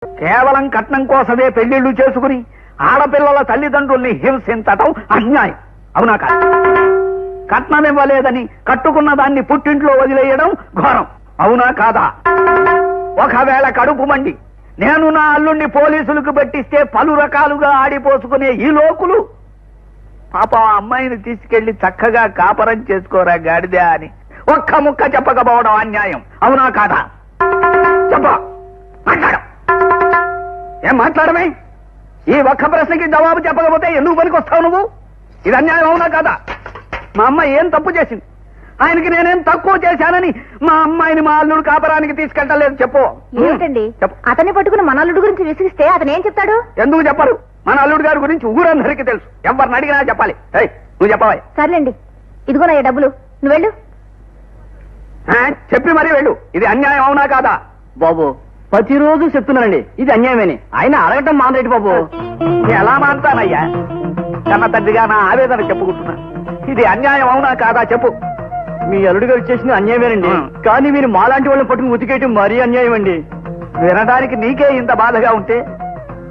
కేవలం కట్నం కోసమే పెళ్లిళ్లు చేసుకుని ఆడపిల్లల తల్లిదండ్రుల్ని హింసించటం అన్యాయం. అవునా కాదు? కట్నం ఇవ్వలేదని కట్టుకున్న దాన్ని పుట్టింట్లో వదిలేయడం ఘోరం. అవునా కాదా? ఒకవేళ కడుపు మండి నేను నా అల్లుణ్ణి పోలీసులకు పెట్టిస్తే పలు రకాలుగా ఆడిపోసుకునే ఈ లోకులు పాప అమ్మాయిని తీసుకెళ్లి చక్కగా కాపరం చేసుకోరా గాడిదే అని ఒక్క ముక్క చెప్పకపోవడం అన్యాయం. అవునా కాదా? చెప్ప మాట్లాడు. ఏం మాట్లాడమే? ఈ ఒక్క ప్రశ్నకి జవాబు చెప్పకపోతే ఎందుకు పనికొస్తావు నువ్వు? ఇది అన్యాయం. అవునా కాదా? మా అమ్మాయి ఏం తప్పు చేసింది? ఆయనకి నేనేం తక్కువ చేశానని మా అమ్మాయిని మా అల్లుడు కాపరానికి తీసుకెళ్ళలేదు. చెప్పు. ఏమిటండి అతన్ని పట్టుకుని మన అల్లుడు గురించి విసిగిస్తే అతను ఏం చెప్తాడు? ఎందుకు చెప్పరు? మన అల్లుడు గారి గురించి ఊరందరికీ తెలుసు. ఎవరిని అడిగినా చెప్పాలి. నువ్వు చెప్పవా? సర్లేండి, ఇదిగోనయ్యా డబ్బులు, నువ్వు వెళ్ళు. చెప్పి మరీ వెళ్ళు. ఇది అన్యాయం. అవునా కాదా? బాబు ప్రతిరోజు చెప్తున్నానండి ఇది అన్యాయమని. ఆయన అడగటం మానేటి బాబు. ఎలా మాంటానయ్యా? కన్న తండ్రిగా నా ఆవేదన చెప్పుకుంటున్నా. ఇది అన్యాయం. అవునా కాదా? చెప్పు. మీ అల్లుడు గారు చేసిన అన్యాయమేనండి. కానీ మీరు మాలాంటి వాళ్ళని పట్టుకుని ఉతికేయటం మరీ అన్యాయం అండి. వినడానికి నీకే ఇంత బాధగా ఉంటే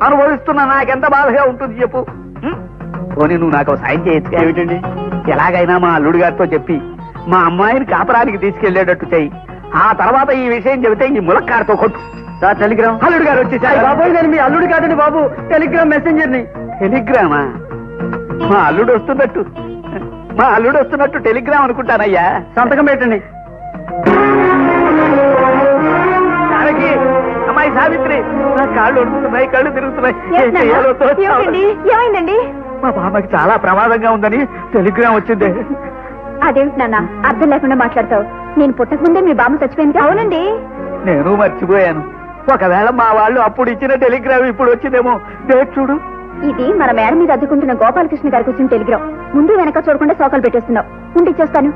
అనుభవిస్తున్న నాకెంత బాధగా ఉంటుంది చెప్పు. పోనీ నువ్వు నాకు సాయం చేయొచ్చు. ఏమిటండి? ఎలాగైనా మా అల్లుడు గారితో చెప్పి మా అమ్మాయిని కాపరానికి తీసుకెళ్లేటట్టు చెయ్యి. ఆ తర్వాత ఈ విషయం చెబితే ఈ ములక్కాడతో కొట్టు. టెలిగ్రామ్. అల్లుడు గారు వచ్చేసారు. బాబోయ్, నేను మీ అల్లుడు కాదండి బాబు, టెలిగ్రామ్ మెసెంజర్ ని. టెలిగ్రామా? మా అల్లుడు వస్తున్నట్టు టెలిగ్రామ్ అనుకుంటానయ్యా. సంతకం పెట్టండి. అమ్మాయి సావిత్రి, నా కాళ్ళు వడుతున్నాయి, కళ్ళు తిరుగుతున్నాయి. ఏమైందండి? మా బాబాకి చాలా ప్రమాదంగా ఉందని టెలిగ్రామ్ వచ్చింది. అదేమిటి నాన్న అర్థం లేకుండా మాట్లాడతావు? నేను పుట్టక ముందే మీ బామ్మ చచ్చిపోయింది. అవునండి, నేను మర్చిపోయాను. ఒకవేళ మా వాళ్ళు అప్పుడు ఇచ్చిన టెలిగ్రామ్ ఇప్పుడు వచ్చిందేమో. డేట్ చూడు. ఇది మన మేడ మీద అద్దుకుంటున్న గోపాలకృష్ణ గారికి వచ్చిన టెలిగ్రామ్. ముందు వెనక చూడకుండా సోకాలు పెట్టేస్తున్నావు. ఉండి ఇచ్చేస్తాను.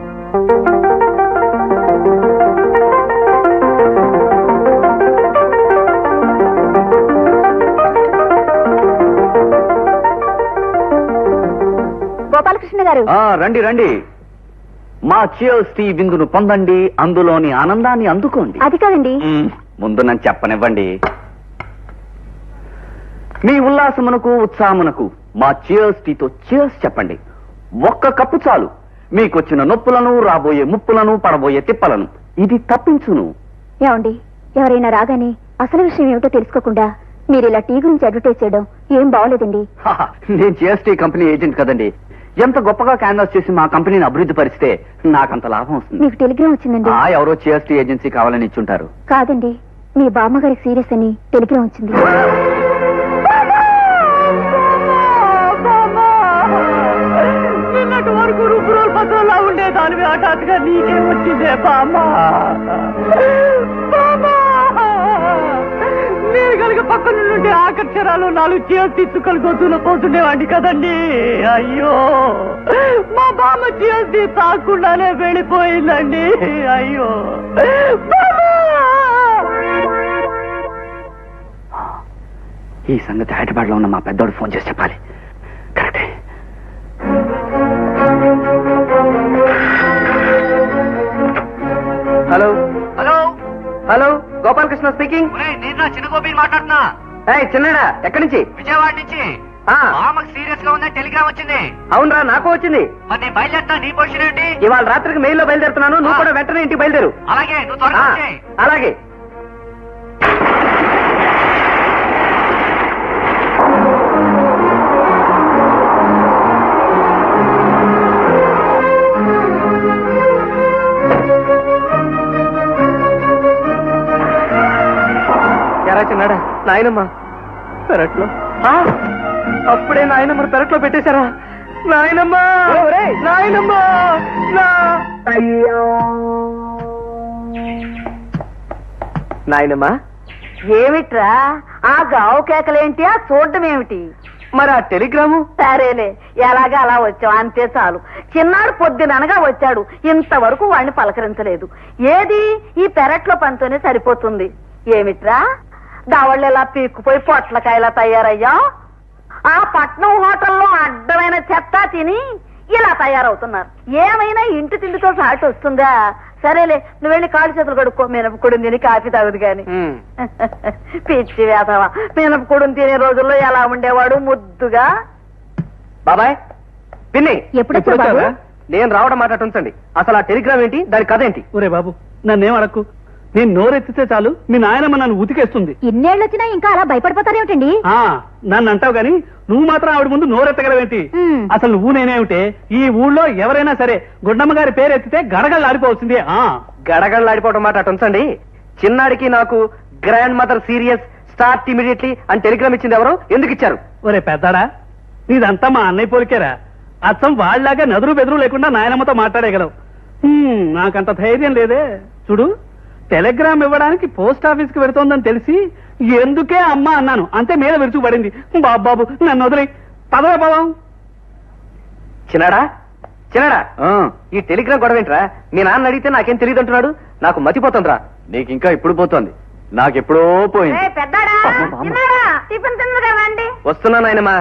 గోపాలకృష్ణ గారు, రండి రండి. మా చియర్స్ టీ విందును పొందండి, అందులోని ఆనందాన్ని అందుకోండి. అది కాదండి. ముందు నన్ను చెప్పనివ్వండి. మీ ఉల్లాసమునకు ఉత్సాహమునకు మా చియర్స్ టీతో చియర్స్ చెప్పండి. ఒక్క కప్పు చాలు మీకొచ్చిన నొప్పులను, రాబోయే ముప్పులను, పడబోయే తిప్పలను ఇది తప్పించును. ఏమండి, ఎవరైనా రాగానే అసలు విషయం ఏమిటో తెలుసుకోకుండా మీరు ఇలా టీ గురించి అడ్వర్టైజ్ చేయడం ఏం బాగోలేదండి. నేను చియర్స్ టీ కంపెనీ ఏజెంట్ కదండి. ఎంత గొప్పగా క్యాన్వాస్ చేసి మా కంపెనీని అభివృద్ధి పరిస్తే నాకంత లాభం వస్తుంది. మీకు టెలిగ్రామ్ వచ్చిందండి. ఎవరో చియర్స్ టీ ఏజెన్సీ కావాలని ఇచ్చుంటారు. కాదండి, మీ బామ్మగారికి సీరియస్ అని టెలిగ్రామ్ వచ్చింది. నిన్నటి వరకు రుబ్బురోలు పత్రంలా ఉండేదానివి హఠాత్తుగా నీకే వచ్చిందే బామ్మా. మీరు కనుక పక్కన నుండి ఆకర్షణాలు 4 చీరలు తీసుకొని గొంతులో పోతుండేవాడిని కదండి. అయ్యో, మా బామ్మ చీరలు తాకుండానే వెళ్ళిపోయిందండి. అయ్యో ఈ సంగతి హైదరాబాద్లో ఉన్న మా పెద్దోడు ఫోన్ చేసి చెప్పాలి. కరెక్టే. Hello hello hello, Gopalakrishna speaking. నేను చిన్న గోపిని మాట్లాడుతున్నా. చిన్నడా, ఎక్కడి నుంచి? విజయవాడ నుంచి. మామకు సీరియస్ గా ఉందని టెలిగ్రామ్ వచ్చింది. అవునరా, నాకు వచ్చింది. మరి నేను బయలుదేరుతా. నీ పొజిషన్ ఏంటి? ఇవాళ రాత్రికి మెయిల్ లో బయలుదేరుతున్నాను. నువ్వు కూడా వెంటనే ఇంటికి బయలుదేరు. అలాగే, నువ్వు త్వరగా వచ్చేయ్. అలాగే. చిన్నాడా, నాయనమ్మ పెరట్లో. అప్పుడే నాయనమ్మ పెరట్లో పెట్టేశారా? నాయనమ్మ, నాయనమ్మ. నాయనమ్మ, ఏమిట్రా ఆ గావు కేకలేంటి? ఆ చూడటం ఏమిటి? మరి ఆ టెలిగ్రాము? సరేలే, ఎలాగా అలా వచ్చావు అంతే చాలు. చిన్నాడు పొద్దుననగా వచ్చాడు, ఇంతవరకు వాడిని పలకరించలేదు. ఏది ఈ పెరట్లో పనితోనే సరిపోతుంది. ఏమిట్రా దావాళ్ళు ఇలా పీక్కుపోయి పొట్లకాయలా తయారయ్యా? ఆ పట్నం హోటల్లో అడ్డమైన చెత్త తిని ఇలా తయారవుతున్నారు. ఏమైనా ఇంటి తిండితో సాటి వస్తుందా? సరేలే నువ్వు వెళ్ళి కాళ్ళు చేతులు కడుక్కో మినపకుడుని తిని కాఫీ తాగుదు గాని పిచ్చి వేతవా మినపకుడుని తినే రోజుల్లో ఎలా ఉండేవాడు ముద్దుగా. బాబాయ్ పిన్ని ఎప్పుడు వచ్చావు బాబు? నేను రావడం మాట ఉంచండి. అసలు ఆ టెలిగ్రామ్ ఏంటి, దాని కథ ఏంటి? ఒరే బాబు నన్నేం అడక్కు, నేను నోరెత్తితే చాలు మీ నాయనమ్మ నన్ను ఉతికేస్తుంది. ఇన్నేళ్ళు వచ్చినా ఇంకా అలా భయపడిపోతారేమిటండి? ఆ నన్ను అంటావు గాని నువ్వు మాత్రం ఆవిడ ముందు నోరెత్తగలవేంటి? అసలు నువ్వు నేనేమిటే ఈ ఊళ్ళో ఎవరైనా సరే గుండమ్మ గారి పేరు ఎత్తితే గడగళ్ళు ఆడిపోవచ్చింది. గడగడలాడిపోవడం మాట అటు ఉంచండి. చిన్నాడికి నాకు grand mother serious start immediately అని టెలిగ్రామ్ ఇచ్చింది ఎవరు, ఎందుకు ఇచ్చారు? ఒరే పెద్దాడా, నీదంతా మా అన్నయ్య పోలికేరా. అచ్చం వాళ్ళలాగా నదురు బెదురు లేకుండా నాయనమ్మతో మాట్లాడేయగలవు. నాకంత ధైర్యం లేదే. చూడు, టెలిగ్రామ్ ఇవ్వడానికి పోస్ట్ ఆఫీస్ కి వెళుతోందని తెలిసి ఎందుకే అమ్మ అన్నాను, అంతే మీద విరుచుకుపడింది. బాబు నన్ను వదిలి పదవే పదం. చిన్నాడా చిన్నాడా, ఈ టెలిగ్రామ్ గొడవ ఏంట్రా? మీ నాన్న అడిగితే నాకేం తెలియదు అంటున్నాడు. నాకు మతిపోతుందిరా. నీకు ఇంకా ఇప్పుడు పోతోంది, నాకెప్పుడో పోయింది. పెద్దాడా చిన్నాడా, టిఫిన్ తిన్నగా రండి. వస్తున్నా నాయనమ్మా.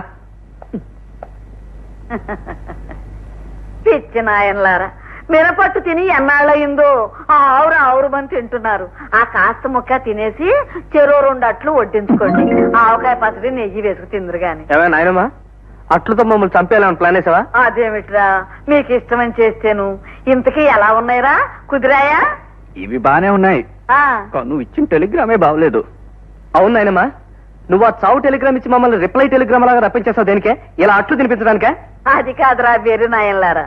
పిచ్చి నాయనలారా, మినపట్టు తిని ఎన్నాళ్ళయిందో ఆవురు మంది తింటున్నారు. ఆ కాస్త ముక్క తినేసి చెరో 2 అట్లు వడ్డించుకోండి. ఆవకాయ పచ్చడి నెయ్యి వేసుకు తిందరు గాని. ఏమైనా నాయనమ్మా, అట్లతో మమ్మల్ని చంపేయాలని ప్లాన్ వేసావా? అదేమిట్రా, మీకు ఇష్టమని చేస్తేను. ఇంతకీ ఎలా ఉన్నాయిరా, కుదిరాయా? ఇవి బానే ఉన్నాయి, నువ్వు ఇచ్చిన టెలిగ్రామే బాగలేదు. అవును నాయనమ్మా, నువ్వు ఆ చావు టెలిగ్రామ్ ఇచ్చి మమ్మల్ని రిప్లై టెలిగ్రామ్ లాగా రప్పించేస్తావు దేనికే? ఇలా అట్లు తినిపించడానికే? అది కాదురా వేరు నాయనలారా,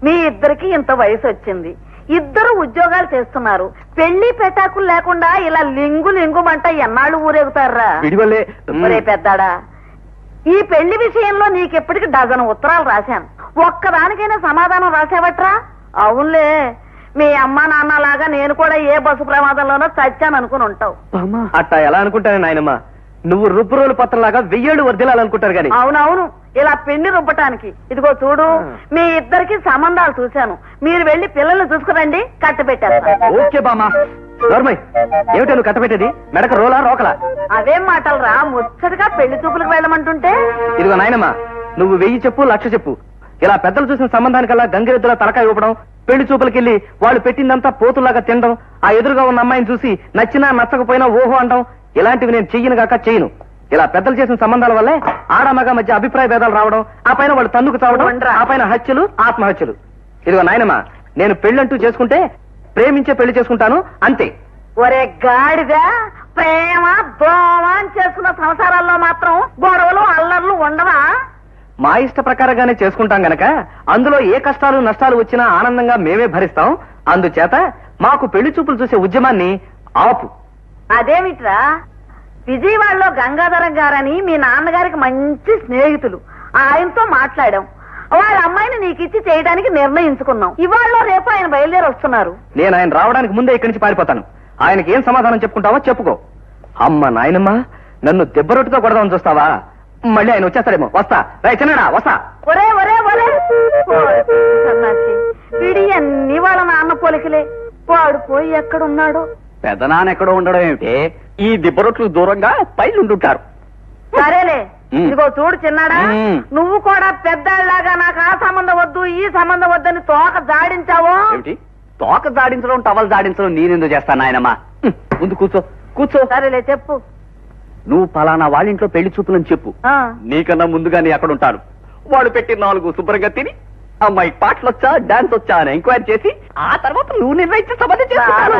మీ ఇద్దరికి ఇంత వయసు వచ్చింది, ఇద్దరు ఉద్యోగాలు చేస్తున్నారు, పెళ్లి పెటాకులు లేకుండా ఇలా లింగుమంట ఎన్నాళ్ళు ఊరేగుతారా? విడివల్లే ఒరే పెద్దాడా, ఈ పెళ్లి విషయంలో నీకెప్పటికి 12 ఉత్తరాలు రాశాను, ఒక్కదానికైనా సమాధానం రాసావట్రా? అవునులే, మీ అమ్మ నాన్నలాగా నేను కూడా ఏ బస్సు ప్రమాదంలోనో చచ్చాను అనుకుని ఉంటావు. అట్టా ఎలా అనుకుంటాను నాయనమ్మా, నువ్వు రుబ్బురోలు పత్రంలాగా 1000 ఏళ్ళు వర్దిలాలనుకుంటారు గాని. అవునవును, ఇలా పిండి రుబ్బటానికి. ఇదిగో చూడు, మీ ఇద్దరికి సంబంధాలు చూశాను, మీరు వెళ్లి పిల్లల్ని చూసుకురండి, కట్టబెట్టేస్తాను. ఓకే బామా. నోర్మయ్, ఏమిటో నువ్వు కట్టబెట్టేది? మెడక రోలా రోకలా? అవేం మాటలు రా, ముచ్చటగా పెళ్లి చూపులకు వెళ్ళమంటుంటే. ఇదిగో నాయనమ్మా, నువ్వు 1000 చెప్పు 1,00,000 చెప్పు, ఇలా పెద్దలు చూసిన సంబంధానికల్లా గంగిరెద్దులా తలకాయ ఊపడం, పెళ్లి చూపులకెళ్లి వాళ్ళు పెట్టిందంతా పోతులాగా తినడం, ఆ ఎదురుగా ఉన్న అమ్మాయిని చూసి నచ్చినా నచ్చకపోయినా ఓహో అంటాం, ఇలాంటివి నేను చెయ్యను గాక చేయను. ఇలా పెద్దలు చేసిన సంబంధాల వల్లే ఆడమగ మధ్య అభిప్రాయ భేదాలు రావడం, ఆ పైన వాళ్ళు తన్నుకు చావడం, ఆ పైన హత్యలు, ఆత్మహత్యలు. ఇదిగో నాయనమ్మా, నేను పెళ్ళంటూ చేసుకుంటే ప్రేమించే పెళ్లి చేసుకుంటాను, అంతే. ఒరే గాడిద, ప్రేమ దోమ అని చేసుకున్న సంసారాల్లో మాత్రం గొడవలు అల్లర్లు ఉండవా? మా ఇష్ట ప్రకారంగానే చేసుకుంటాం గనక అందులో ఏ కష్టాలు నష్టాలు వచ్చినా ఆనందంగా మేమే భరిస్తాం. అందుచేత మాకు పెళ్లి చూపులు చూసే ఉద్యమాన్ని ఆపు. అదేమిట్రా, విజయవాడలో గంగాధరం గారని మీ నాన్నగారికి మంచి స్నేహితులు, ఆయనతో మాట్లాడాం, వాళ్ళ అమ్మాయిని నీకిచ్చి చేయడానికి నిర్ణయించుకున్నాం. ఇవాళ రేపు ఆయన బయలుదేరి వస్తున్నారు. నేను ఆయన రావడానికి ముందే ఇక్కడి నుంచి పారిపోతాను. ఆయనకి ఏం సమాధానం చెప్పుకుంటావో చెప్పుకో. అమ్మ నాయనమ్మ, నన్ను దెబ్బరొట్టుతో కొడదామని చూస్తావా? మళ్ళీ ఆయన వచ్చేస్తాడేమో. వస్తా చిన్నడా, వస్తా. ఒరే ఒరే ఒరే సన్నాసి, వీడి అన్ని వాళ్ళ నాన్న పోలికలే. వాడు పోయి ఎక్కడున్నాడు? పెద్దనాన్న ఎక్కడో ఉండడం ఏమిటి, ఈ దిబ్బరొట్లు దూరంగా పైన ఉంటుంటారు. సరేలే, ఇదిగో చూడు చిన్నాడా, నువ్వు కూడా పెద్దలాగా నాకు ఆ సంబంధం వద్దు ఈ సంబంధం వద్దని తోక జాడించావో. ఏమిటి తోక జాడించడం, టవల్ జాడించడం నేనెందుకు చేస్తాను నాయనమ్మా? ముందు కూర్చో కూర్చో. సరేలే చెప్పు. నువ్వు పలానా వాళ్ళ ఇంట్లో పెళ్లి చూపులని చెప్పు. నీకన్నా ముందుగా నీ అక్కడ ఉంటాను. వాడు పెట్టి 4 శుభ్రంగా తిని అమ్మాయి పాటలు వచ్చా డాన్స్ వచ్చా అని ఎంక్వైరీ చేసి ఆ తర్వాత నువ్వు నిర్ణయించి సంబంధం చేస్తాను.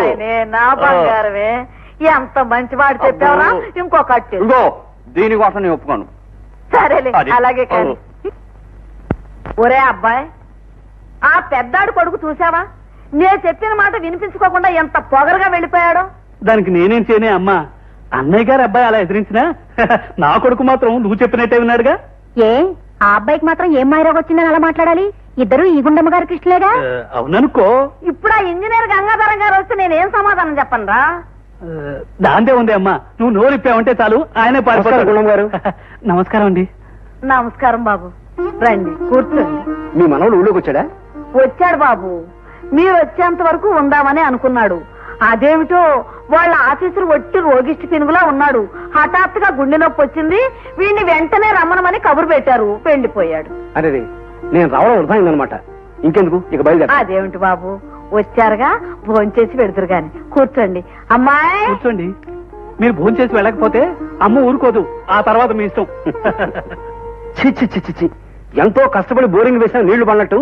నా బంగారమే, ఎంత మంచి వాడు చెప్పావరా. ఇంకొకటి దీనికోసం నేను ఒప్పుకోను. సరేలే అలాగే కానీ. ఒరే అబ్బాయి, ఆ పెద్దాడు కొడుకు చూసావా? నేను చెప్పిన మాట వినిపించుకోకుండా ఎంత పొగరుగా వెళ్ళిపోయాడో. దానికి నేనేం చేయనే అమ్మా, అన్నయ్య గారి అబ్బాయి అలా ఎదిరించినా నా కొడుకు మాత్రం నువ్వు చెప్పినట్టే విన్నాడుగా. ఏ ఆ అబ్బాయికి మాత్రం ఏం మాయరోగం వచ్చిందని అలా మాట్లాడాలి? ఇద్దరు ఈ గుండమ్మ గారి కృష్ణలేగా. అవుననుకో. ఇప్పుడు ఆ ఇంజనీర్ గంగాధరం గారు వస్తే నేనేం సమాధానం చెప్పను రా. దాందే ఉంది అమ్మా, నువ్వు నోరిప్పావంటే చాలు ఆయనే పారిపోతారు. గుణం గారు నమస్కారం అండి. నమస్కారం బాబు, రండి కూర్చోండి. మీ మనవడు ఊళ్ళోకి వచ్చాడా? వచ్చాడు బాబు, మీరు వచ్చేంత వరకు ఉందామని అనుకున్నాడు. అదేమిటో వాళ్ళ ఆఫీసర్ ఒట్టి రోగిష్టి పినుగులా ఉన్నాడు. హఠాత్తుగా గుండె నొప్పి వచ్చింది, వీడిని వెంటనే రమ్మనమని కబురు పెట్టారు, వెళ్ళిపోయాడు. అరే నేను రావడం వృధాయిందనమాట. ఇంకెందుకు ఇక బయలుదేరా. అదేమిటి బాబు, వచ్చారుగా భోంచేసి పెడుతురు గాని కూర్చోండి. అమ్మాయి కూర్చోండి. మీరు భోంచేసి వెళ్ళకపోతే అమ్మ ఊరుకోదు. ఆ తర్వాత మీ ఇష్టం. చిచ్చి చిచ్చి చి ఎంతో కష్టపడి బోరింగ్ వేసిన నీళ్లు పడినట్టు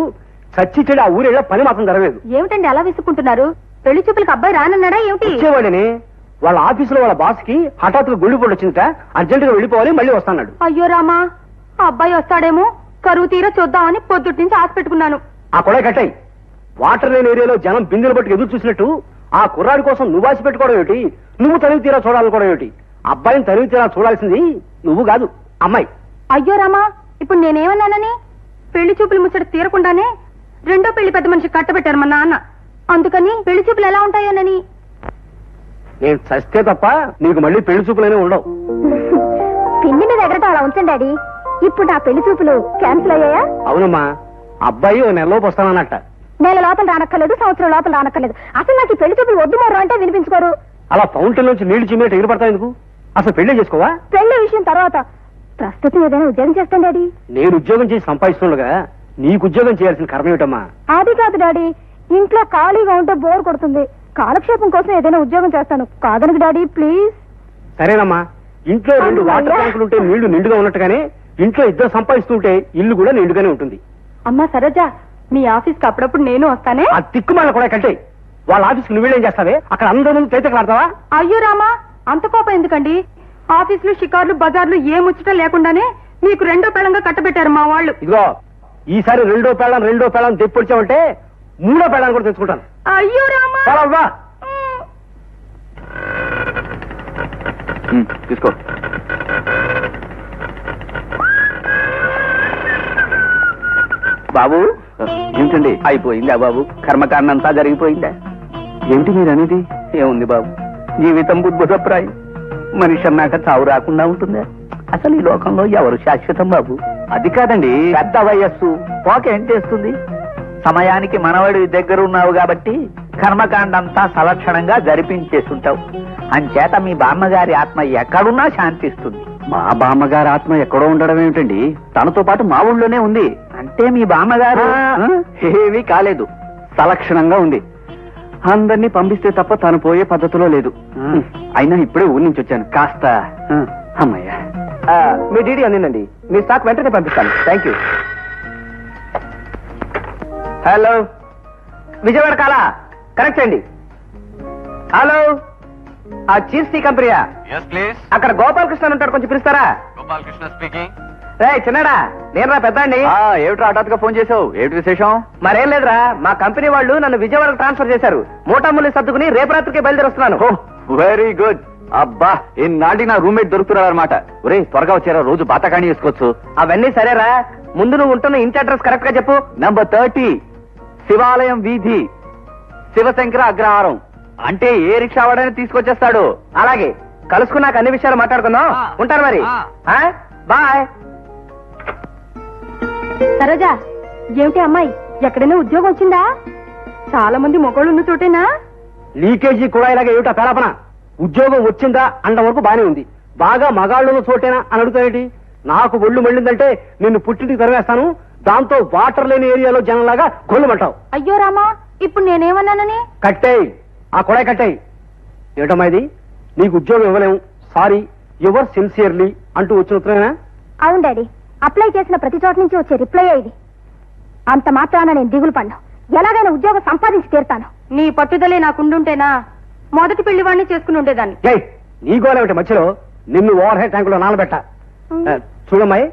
చచ్చి చెడు ఆ ఊరేళ్ళ పని మాత్రం జరగలేదు. ఏమిటండి అలా విసుక్కుంటున్నారు? పెళ్లి చూపులకు అబ్బాయి రానన్నాడా ఏమిటి? వచ్చేవాడని వాళ్ళ ఆఫీసులో వాళ్ళ బాస్ కి హఠాత్తుగా గుండెపోటు వచ్చిందట. అర్జెంట్ గా వెళ్ళిపోవాలి, మళ్ళీ వస్తాడు. అయ్యో రామా, ఆ అబ్బాయి వస్తాడేమో కరువు తీరా చూద్దామని పొద్దుటి నుంచి ఆశ పెట్టుకున్నాను. ఆ కొడాయి కట్టాయి. వాటర్ లేని ఏరియాలో జనం బిందెలు పట్టుకు ఎదురు చూసినట్టు ఆ కుర్రాడి కోసం నువ్వు ఆశ పెట్టుకోవడం ఏమిటి? నువ్వు తనివి తీరా చూడాలనుకోవడం ఏమిటి? అబ్బాయిని తనివి తీరా చూడాల్సింది నువ్వు కాదు, అమ్మాయి. అయ్యో రామా, ఇప్పుడు నేనేమన్నానని? పెళ్లి చూపులు ముచ్చట తీరకుండానే రెండో పెళ్లి పెద్ద మనిషి కట్టబెట్టారు మా నాన్న. అందుకని పెళ్లి చూపులు ఎలా ఉంటాయోనని. నేను చస్తే తప్ప నీకు మళ్ళీ పెళ్లి చూపులనే ఉండవు. పిన్ని మీద ఎగరటం అలా ఉంచండి డాడీ. ఇప్పుడు నా పెళ్లి చూపులు క్యాన్సిల్ అయ్యాయా? అవునమ్మా, అబ్బాయి ఓ నెలలోపు వస్తానన్నట్ట. నెల లోపల రానక్కర్లేదు, సంవత్సరం లోపల రానక్కర్లేదు. అసలు నాకు ఈ పెళ్లి చూపులు వద్దు మరో అంటే వినిపించుకోరు. అలా ఫౌంటైన్ నుంచి నీళ్లు చిమ్మినట్టు ఎగిరిపడతావు ఎందుకు? అసలు పెళ్లి చేసుకోవా? పెళ్లి విషయం తర్వాత. ప్రస్తుతం ఏదైనా ఉద్యోగం చేస్తాను డాడీ. నేను ఉద్యోగం చేసి సంపాదిస్తుండగా నీకు ఉద్యోగం చేయాల్సిన కర్మ ఏమిటమ్మా? అది కాదు డాడీ, ఇంట్లో ఖాళీగా ఉంటే బోర్ కొడుతుంది. కాలక్షేపం కోసం ఏదైనా ఉద్యోగం చేస్తాను. కాదనకు డాడీ ప్లీజ్. సరేనమ్మా, ఇంట్లో 2 వాటర్ ట్యాంకులు ఉంటే నీళ్లు నిండుగా ఉన్నట్టుగానే ఇంట్లో ఇద్దరు సంపాదిస్తుంటే ఇల్లు కూడా నిండుగానే ఉంటుంది. అమ్మా సరోజా, మీ ఆఫీస్ కి అప్పుడప్పుడు నేను వస్తానే. ఆ తిక్కుమాల కూడా కంటే వాళ్ళ ఆఫీస్కి నువ్వేం చేస్తావే? అక్కడ అందరి ముందు తేతకలాడతావా? అయ్యో రామా, అంత కోపం ఎందుకండి? ఆఫీసులు షికార్లు బజార్లు ఏ ముచ్చట లేకుండానే మీకు రెండో పెళ్ళంగా కట్టబెట్టారు మా వాళ్ళు. ఇదిగో, ఈసారి రెండో పెళ్ళం తెప్పొచ్చావంటే 3వ పెళ్ళాన్ని కూడా తెచ్చుకుంటాను. అయ్యో రామా. చాలా తీసుకో. బాబు ఏమిటండి? అయిపోయిందా బాబు? కర్మకాండంతా జరిగిపోయిందా? ఏంటి మీరు అనేది? ఏముంది బాబు, జీవితం బుద్ధప్రాయం. మనిషి అన్నాక చావు రాకుండా ఉంటుందా? అసలు ఈ లోకంలో ఎవరు శాశ్వతం బాబు? అది కాదండి, పెద్ద వయస్సు పోక ఏం చేస్తుంది? సమయానికి మనవడి దగ్గర ఉన్నావు కాబట్టి కర్మకాండంతా సలక్షణంగా జరిపించేస్తుంటావు. అంచేత మీ బామ్మగారి ఆత్మ ఎక్కడున్నా శాంతిస్తుంది. మా బామ్మగారి ఆత్మ ఎక్కడో ఉండడం ఏమిటండి? తనతో పాటు మా ఊళ్ళోనే ఉంది. అంటే మీ బామ్మగారు ఏమీ కాలేదు, సలక్షణంగా ఉంది. అందరినీ పంపిస్తే తప్ప తను పోయే పద్ధతిలో లేదు. అయినా ఇప్పుడే ఊరి నుంచి వచ్చాను, కాస్త అమ్మయ్యా. మీ డీడీ అందిందండి, మీ స్టాక్ వెంటనే పంపిస్తాను. Thank you. హలో, విజయవాడ కాలా కరెక్ట్ అండి. హలో, ఆ చీజ్ టీ కంపెనీయా? Yes, please. అక్కడ గోపాలకృష్ణ ఉంటాడు, కొంచెం పిలుస్తారా? Gopal Krishna speaking. రే చిన్నడా, నేను రా పెద్దండి. ఏమిట్రా హఠాత్తుగా ఫోన్ చేసావు? ఏమిటి విశేషం? మరేం లేదురా, మా కంపెనీ వాళ్ళు నన్ను విజయవాడకు ట్రాన్స్ఫర్ చేశారు. మూటాముల్లి సర్దుకుని రేపు రాత్రికి బయలుదేరొస్తున్నాను. Very good. అబ్బా, ఇన్నాళ్ళకి నా రూమ్మేట్ దొరుకుతున్నారు అనమాట. ఒరే త్వరగా వచ్చారా, రోజు బాతకాణి చేసుకోవచ్చు. అవన్నీ సరేరా, ముందు నువ్వు ఉంటున్న ఇంటి అడ్రస్ కరెక్ట్ గా చెప్పు. నంబర్ 30 శివాలయం వీధి, శివశంకర అగ్రహారం. అంటే ఏ రిక్షా వాడని తీసుకొచ్చేస్తాడు. అలాగే, కలుసుకున్నాక అన్ని విషయాలు మాట్లాడుకుందాం. ఉంటాను మరి. బాయ్. సరోజా, ఏమిటి అమ్మాయి, ఎక్కడైనా ఉద్యోగం వచ్చిందా? చాలా మంది మొగోళ్ళు ఉన్న చోటేనా? లీకేజీ కూడా ఇలాగే ఏమిటా పేరాపన? ఉద్యోగం వచ్చిందా అంట వరకు బానే ఉంది. బాగా మగాళ్ళలో చోటేనా అని అడుగుతాయేంటి? నాకు ఒళ్ళు మళ్ళిందంటే నిన్ను పుట్టింటికి తరివేస్తాను. దాంతో వాటర్ లేని ఏరియాలో జనంలాగా గొల్లుమంటావు. అయ్యో రామా, ఇప్పుడు నేనేమన్నానని? కట్టేయ్, ఆ కొడాయి కట్టేయ్. ఏమిటమ్మా ఇది? నీకు ఉద్యోగం ఇవ్వలేము, సారీ, యువర్ సిన్సియర్లీ అంటూ వచ్చిన ఉత్తరమేనా? అవును డాడీ, అప్లై చేసిన ప్రతి చోట నుంచి వచ్చే రిప్లై ఇది. అంత మాత్రాన నేను దిగులు పడ్డా. ఎలాగైనా ఉద్యోగం సంపాదించి తీరుతాను. నీ పట్టుదలే నాకుండుంటేనా మొదటి పెళ్లి వాడిని చేసుకుని ఉండేదాన్ని. ఏయ్, నీ గోలేమిటి మధ్యలో? నిన్ను ఓవర్ హెడ్ ట్యాంకులో నానబెట్ట. చూడమ్మాయి,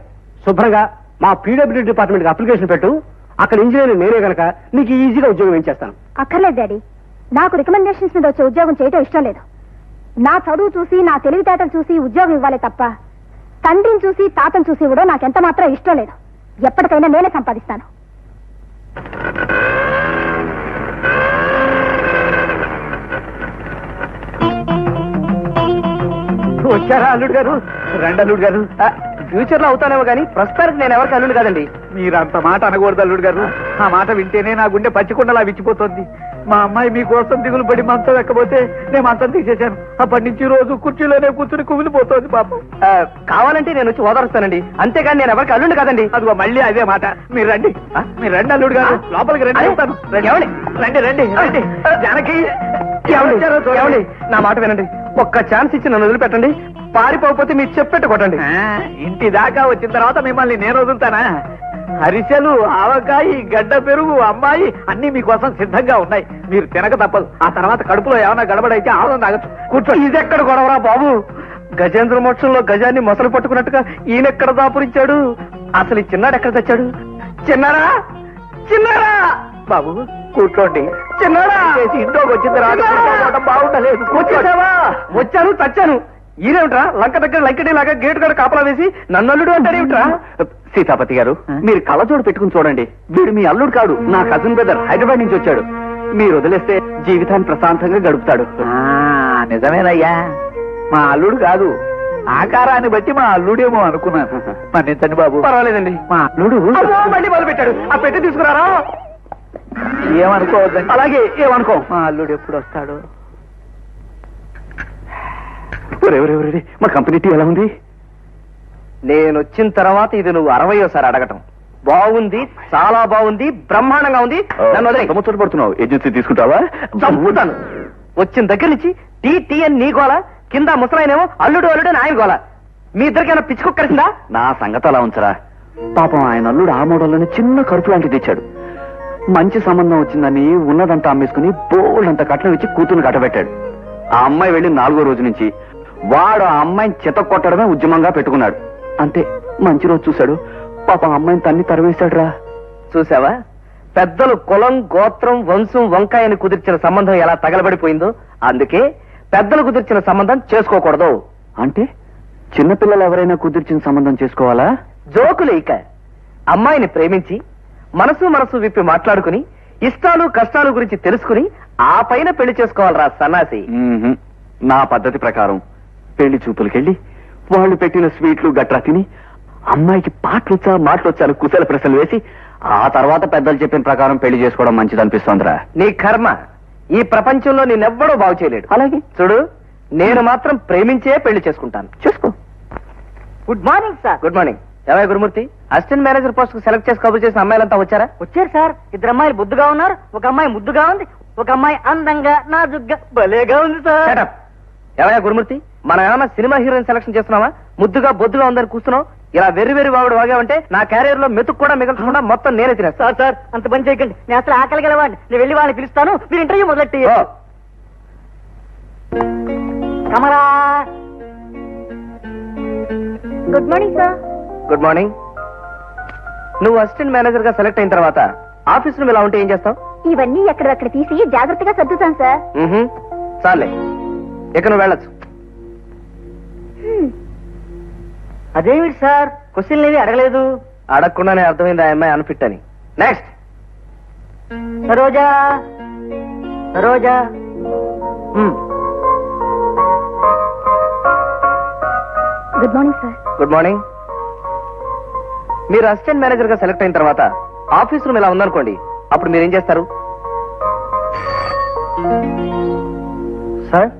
శుభ్రంగా మా పీడబ్ల్యూడీ డిపార్ట్మెంట్ కి అప్లికేషన్ పెట్టు. అక్కడ ఇంజనీర్ నేనే గనక నీకు ఈజీగా ఉద్యోగం ఇచ్చేస్తాను. అక్కర్లేదు డాడీ, నాకు రికమెండేషన్స్ మీద వచ్చే ఉద్యోగం చేయటం ఇష్టం లేదు. నా చదువు చూసి, నా తెలివితేటలు చూసి ఉద్యోగం ఇవ్వాలి తప్ప తండ్రిని చూసి తాతను చూసి ఇవ్వడం నాకెంత మాత్రం ఇష్టం లేదు. ఎప్పటికైనా నేనే సంపాదిస్తాను. వచ్చారా అల్లుడు గారు? రండి అల్లుడు గారు. ఫ్యూచర్ లో అవుతానేమో కానీ ప్రస్తుతానికి నేను ఎవరికి అల్లుడు కాదండి. మీరంత మాట అనకూడదు అల్లుడు గారు. ఆ మాట వింటేనే నా గుండె పచ్చికొండలా విచ్చిపోతుంది. మా అమ్మాయి మీకోసం దిగులు పడి మంచం ఎక్కబోతే నేను మంచం తీసేశాను. అప్పటి నుంచి రోజు కుర్చీలోనే కూర్చుని కుమిలిపోతోంది పాపం. కావాలంటే నేను వచ్చి ఓదారుస్తానండి, అంతేగాని నేను ఎవరికి అల్లుండి కాదండి. అదిగో మళ్ళీ అదే మాట. మీరు రండి, మీరు రండి అల్లుడు గారు, లోపలికి రండి. అరే, చెప్తాను. ఏమండి? రండి రండి రండి. జానకి ఏమండి? ఏమండి? నా మాట వినండి, ఒక్క ఛాన్స్ ఇచ్చి నన్ను వదిలిపెట్టండి. పారిపోకపోతే మీరు చెప్పెట్టు కొట్టండి. ఇంటి దాకా వచ్చిన తర్వాత మిమ్మల్ని నేను వదులుతానా? అరిసెలు, ఆవకాయి, గడ్డ పెరుగు, అమ్మాయి అన్ని మీకోసం సిద్ధంగా ఉన్నాయి. మీరు తినక తప్పదు. ఆ తర్వాత కడుపులో ఏమైనా గడబడైతే ఆవులను తాగచ్చు. కూర్చోండి. ఇదెక్కడ గొడవరా బాబు? గజేంద్ర మోక్షంలో గజాన్ని మొసలు పట్టుకున్నట్టుగా ఈయనెక్కడ దాపురించాడు? అసలు ఈ చిన్నాడు ఎక్కడ తెచ్చాడు? చిన్నారా, చిన్నారా బాబు కూర్చోండి. చిన్నాడా చేసి ఇంట్లోకి వచ్చిన తర్వాత కూర్చోవడం బాగుండలేదు. వచ్చేసావా? వచ్చాను, చచ్చాను. ఈరేమిట్రా లంక దగ్గర లంకటి లాగా గేటు గడ కాపలా వేసి నన్ను అల్లుడు అంటాడేమిట్రా? సీతాపతి గారు, మీరు కళ్ళజోడు పెట్టుకుని చూడండి. వీడు మీ అల్లుడు కాదు, నా కజిన్ బ్రదర్, హైదరాబాద్ నుంచి వచ్చాడు. మీరు వదిలేస్తే జీవితాన్ని ప్రశాంతంగా గడుపుతాడు. నిజమేనయ్యా, మా అల్లుడు కాదు, ఆకారాన్ని బట్టి మా అల్లుడేమో అనుకున్నాను. మన్నించండి బాబు. పర్వాలేదండి. మా అల్లుడు అమ్మో, మళ్ళీ మొదలు పెట్టాడు. ఆ పెట్టి తీసుకురారా. ఏమనుకోవద్దండి. అలాగే, ఏమనుకో. మా అల్లుడు ఎప్పుడు వస్తాడు? మా కంపెనీ టీ ఎలా ఉంది? నేను వచ్చిన తర్వాత ఇది నువ్వు 60వ అడగటం. బాగుంది, చాలా బాగుంది, బ్రహ్మాండంగా ఉంది. నన్ను ముచ్చట పడుతున్నావు. ఏజెన్సీ తీసుకుంటావా? చంపుతాను. వచ్చిన దగ్గర నుంచి టీ టీ అని నీ గోల, కింద ముసలాయనేమో అల్లుడు అల్లుడు అని ఆయన గోల. మీ ఇద్దరికైనా పిచ్చుకొక్కరిసిందా? నా సంగతి అలా ఉంచరా. పాపం ఆయన అల్లుడు ఆ మోడల్లోనే చిన్న కరుపు లాంటిది తెచ్చాడు. మంచి సంబంధం వచ్చిందని ఉన్నదంతా అమ్మేసుకుని బోల్డంత కట్నం ఇచ్చి కూతురు కట్టబెట్టాడు. ఆ అమ్మాయి వెళ్ళి 4వ రోజు నుంచి వాడు ఆ అమ్మాయిని చిత కొట్టడమే ఉద్యమంగా పెట్టుకున్నాడు. అంతే, మంచి రోజు చూశాడు, పాపం అమ్మాయిని తన్ని తరివేశాడురా. చూసావా, పెద్దలు కులం, గోత్రం, వంశం, వంకాయని కుదిర్చిన సంబంధం ఎలా తగలబడిపోయిందో. అందుకే పెద్దలు కుదిర్చిన సంబంధం చేసుకోకూడదు. అంటే చిన్నపిల్లలు ఎవరైనా కుదిర్చిన సంబంధం చేసుకోవాలా? జోకులు ఇక. అమ్మాయిని ప్రేమించి మనసు మనసు విప్పి మాట్లాడుకుని ఇష్టాలు కష్టాలు గురించి తెలుసుకుని ఆ పైన పెళ్లి చేసుకోవాలరా సన్నాసి. నా పద్ధతి ప్రకారం పెళ్లి చూపులకెళ్ళి వాళ్ళు పెట్టిన స్వీట్లు గట్రా తిని అమ్మాయికి పాటలొచ్చా మాటలొచ్చా అని కుశల ప్రశ్నలు వేసి ఆ తర్వాత పెద్దలు చెప్పిన ప్రకారం పెళ్లి చేసుకోవడం మంచిది అనిపిస్తోందిరా. నీ కర్మ. ఈ ప్రపంచంలో నేనెవ్వడూ బాగు చేయలేడు. అలాగే చూడు, నేను మాత్రం ప్రేమించే పెళ్లి చేసుకుంటాను. చేసుకో. Good morning sir. Good morning. ఏవై గురుమూర్తి, అసిస్టెంట్ మేనేజర్ పోస్ట్ కు సెలెక్ట్ చేసి కబుర్ చేసిన అమ్మాయిలంతా వచ్చారా? వచ్చారు సార్. 2 అమ్మాయిలు బుద్దుగా ఉన్నారు, ఒక అమ్మాయి ముద్దుగా ఉంది, ఒక అమ్మాయి అందంగా నాజుగ్గా భలేగా ఉంది సార్. ఏవయ్యా గురుమూర్తి, మనం ఏమన్నా సినిమా హీరోయిన్ సెలక్షన్ చేస్తున్నావా? ముద్దుగా బొద్దుగా ఉందని కూర్చున్నావు. ఇలా వెర్రి వెర్రి వాడు వాగావంటే నా క్యారియర్ లో మెతుకు కూడా మిగల్చకుండా మొత్తం నేనే తినేస్తా. సార్ సార్, అంత పని చేయకండి. నేను అసలు ఆకలి గలవాడిని. నేను వెళ్ళి వాళ్ళని పిలుస్తాను, మీరు ఇంటర్వ్యూ మొదలెట్టి. ఓ, Kamala. Good morning sir. Good morning. నువ్వు అసిస్టెంట్ మేనేజర్ గా సెలెక్ట్ అయిన తర్వాత ఆఫీస్ రూమ్ ఇలా ఉంటే ఏం చేస్తావు? ఇవన్నీ ఎక్కడక్కడ తీసి జాగ్రత్తగా సర్దుతాను సార్. చాలే, ఇక నువ్వు వెళ్ళొచ్చు. అదేమిటి సార్, క్వశ్చన్లు ఏవి అడగలేదు? అడగకుండానే అర్థమైంది ఆ అమ్మాయి అన్ఫిట్ అని. Next. Saroja, Saroja. Good morning sir. Good morning. మీరు అసిస్టెంట్ మేనేజర్ గా సెలెక్ట్ అయిన తర్వాత ఆఫీస్ రూమ్ ఇలా ఉందనుకోండి, అప్పుడు మీరు ఏం చేస్తారు? సార్,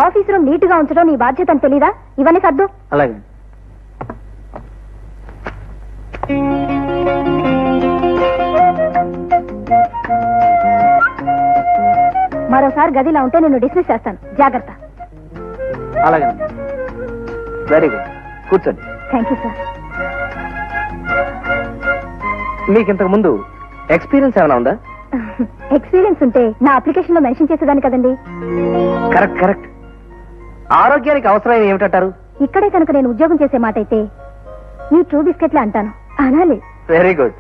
ఆఫీస్ రూమ్ నీట్ గా ఉంచడం నీ బాధ్యత అని తెలీదా? ఇవన్నీ సర్దు. అలాగే. మరోసారి గదిలా ఉంటే నేను డిస్మిస్ చేస్తాను. జాగ్రత్త. అలాగే. Very good. కూర్చోండి. Thank you sir. మీకు ఇంతకు ముందు ఎక్స్పీరియన్స్ ఏమైనా ఉందా? ఎక్స్పీరియన్స్ ఉంటే నా అప్లికేషన్ లో మెన్షన్ చేసేదాన్ని కదండి. Correct correct. ఆరోగ్యానికి అవసరమైన ఏమిటంటారు? ఇక్కడే కనుక నేను ఉద్యోగం చేసే మాట అయితే ఈ ట్రూ బిస్కెట్లే అంటాను. అనాలి. Very good.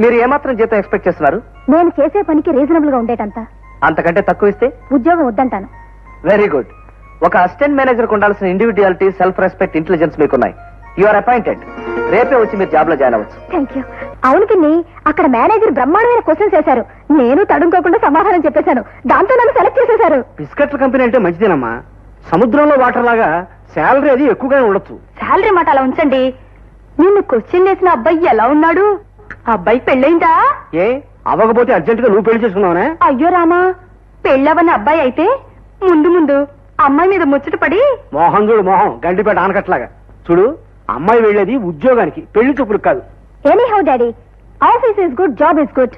మీరు ఏమాత్రం జీతం ఎక్స్పెక్ట్ చేస్తున్నారు? నేను చేసే పనికి రీజనబుల్ గా ఉండేటంత. అంతకంటే తక్కువ ఇస్తే? ఉద్యోగం వద్దంటాను. Very good. ఒక అసిస్టెంట్ మేనేజర్ కు ఉండాల్సిన ఇండివిడ్యువాలిటీ, సెల్ఫ్ రెస్పెక్ట్, ఇంటెలిజెన్స్ మీకున్నాయి. You are appointed. రేపే వచ్చి మీరు జాబ్ లో జాయిన్ అవ్వచ్చు. Thank you. అవును పిన్ని, అక్కడ మేనేజర్ బ్రహ్మాండమైన క్వశ్చన్స్ వేశారు. నేను తడుముకోకుండా సమాధానం చెప్పేశాను. దాంతో నన్ను సెలెక్ట్ చేసేశారు. బిస్కెట్ల కంపెనీ అంటే మంచిదేనమ్మా. సముద్రంలో వాటర్ లాగా శాలరీ అది ఎక్కువగానే ఉండొచ్చు. శాలరీ మాట అలా ఉంచండి. నిన్ను క్వశ్చన్ వేసిన అబ్బాయి ఎలా ఉన్నాడు? ఆ అబ్బాయి పెళ్ళైందా? ఏ అవ్వకపోతే అర్జెంట్ గా నువ్వు పెళ్లి చేసుకున్నావునే. అయ్యో రామా, పెళ్ళవని అబ్బాయి అయితే ముందు ముందు అమ్మాయి మీద ముచ్చట పడి మోహన్ చూడు, మోహం గండిపేట ఆనకట్లాగా. చూడు, అమ్మాయి వెళ్ళేది ఉద్యోగానికి, పెళ్లి చూపులకు కాదు. Any how daddy, office is good, job is good.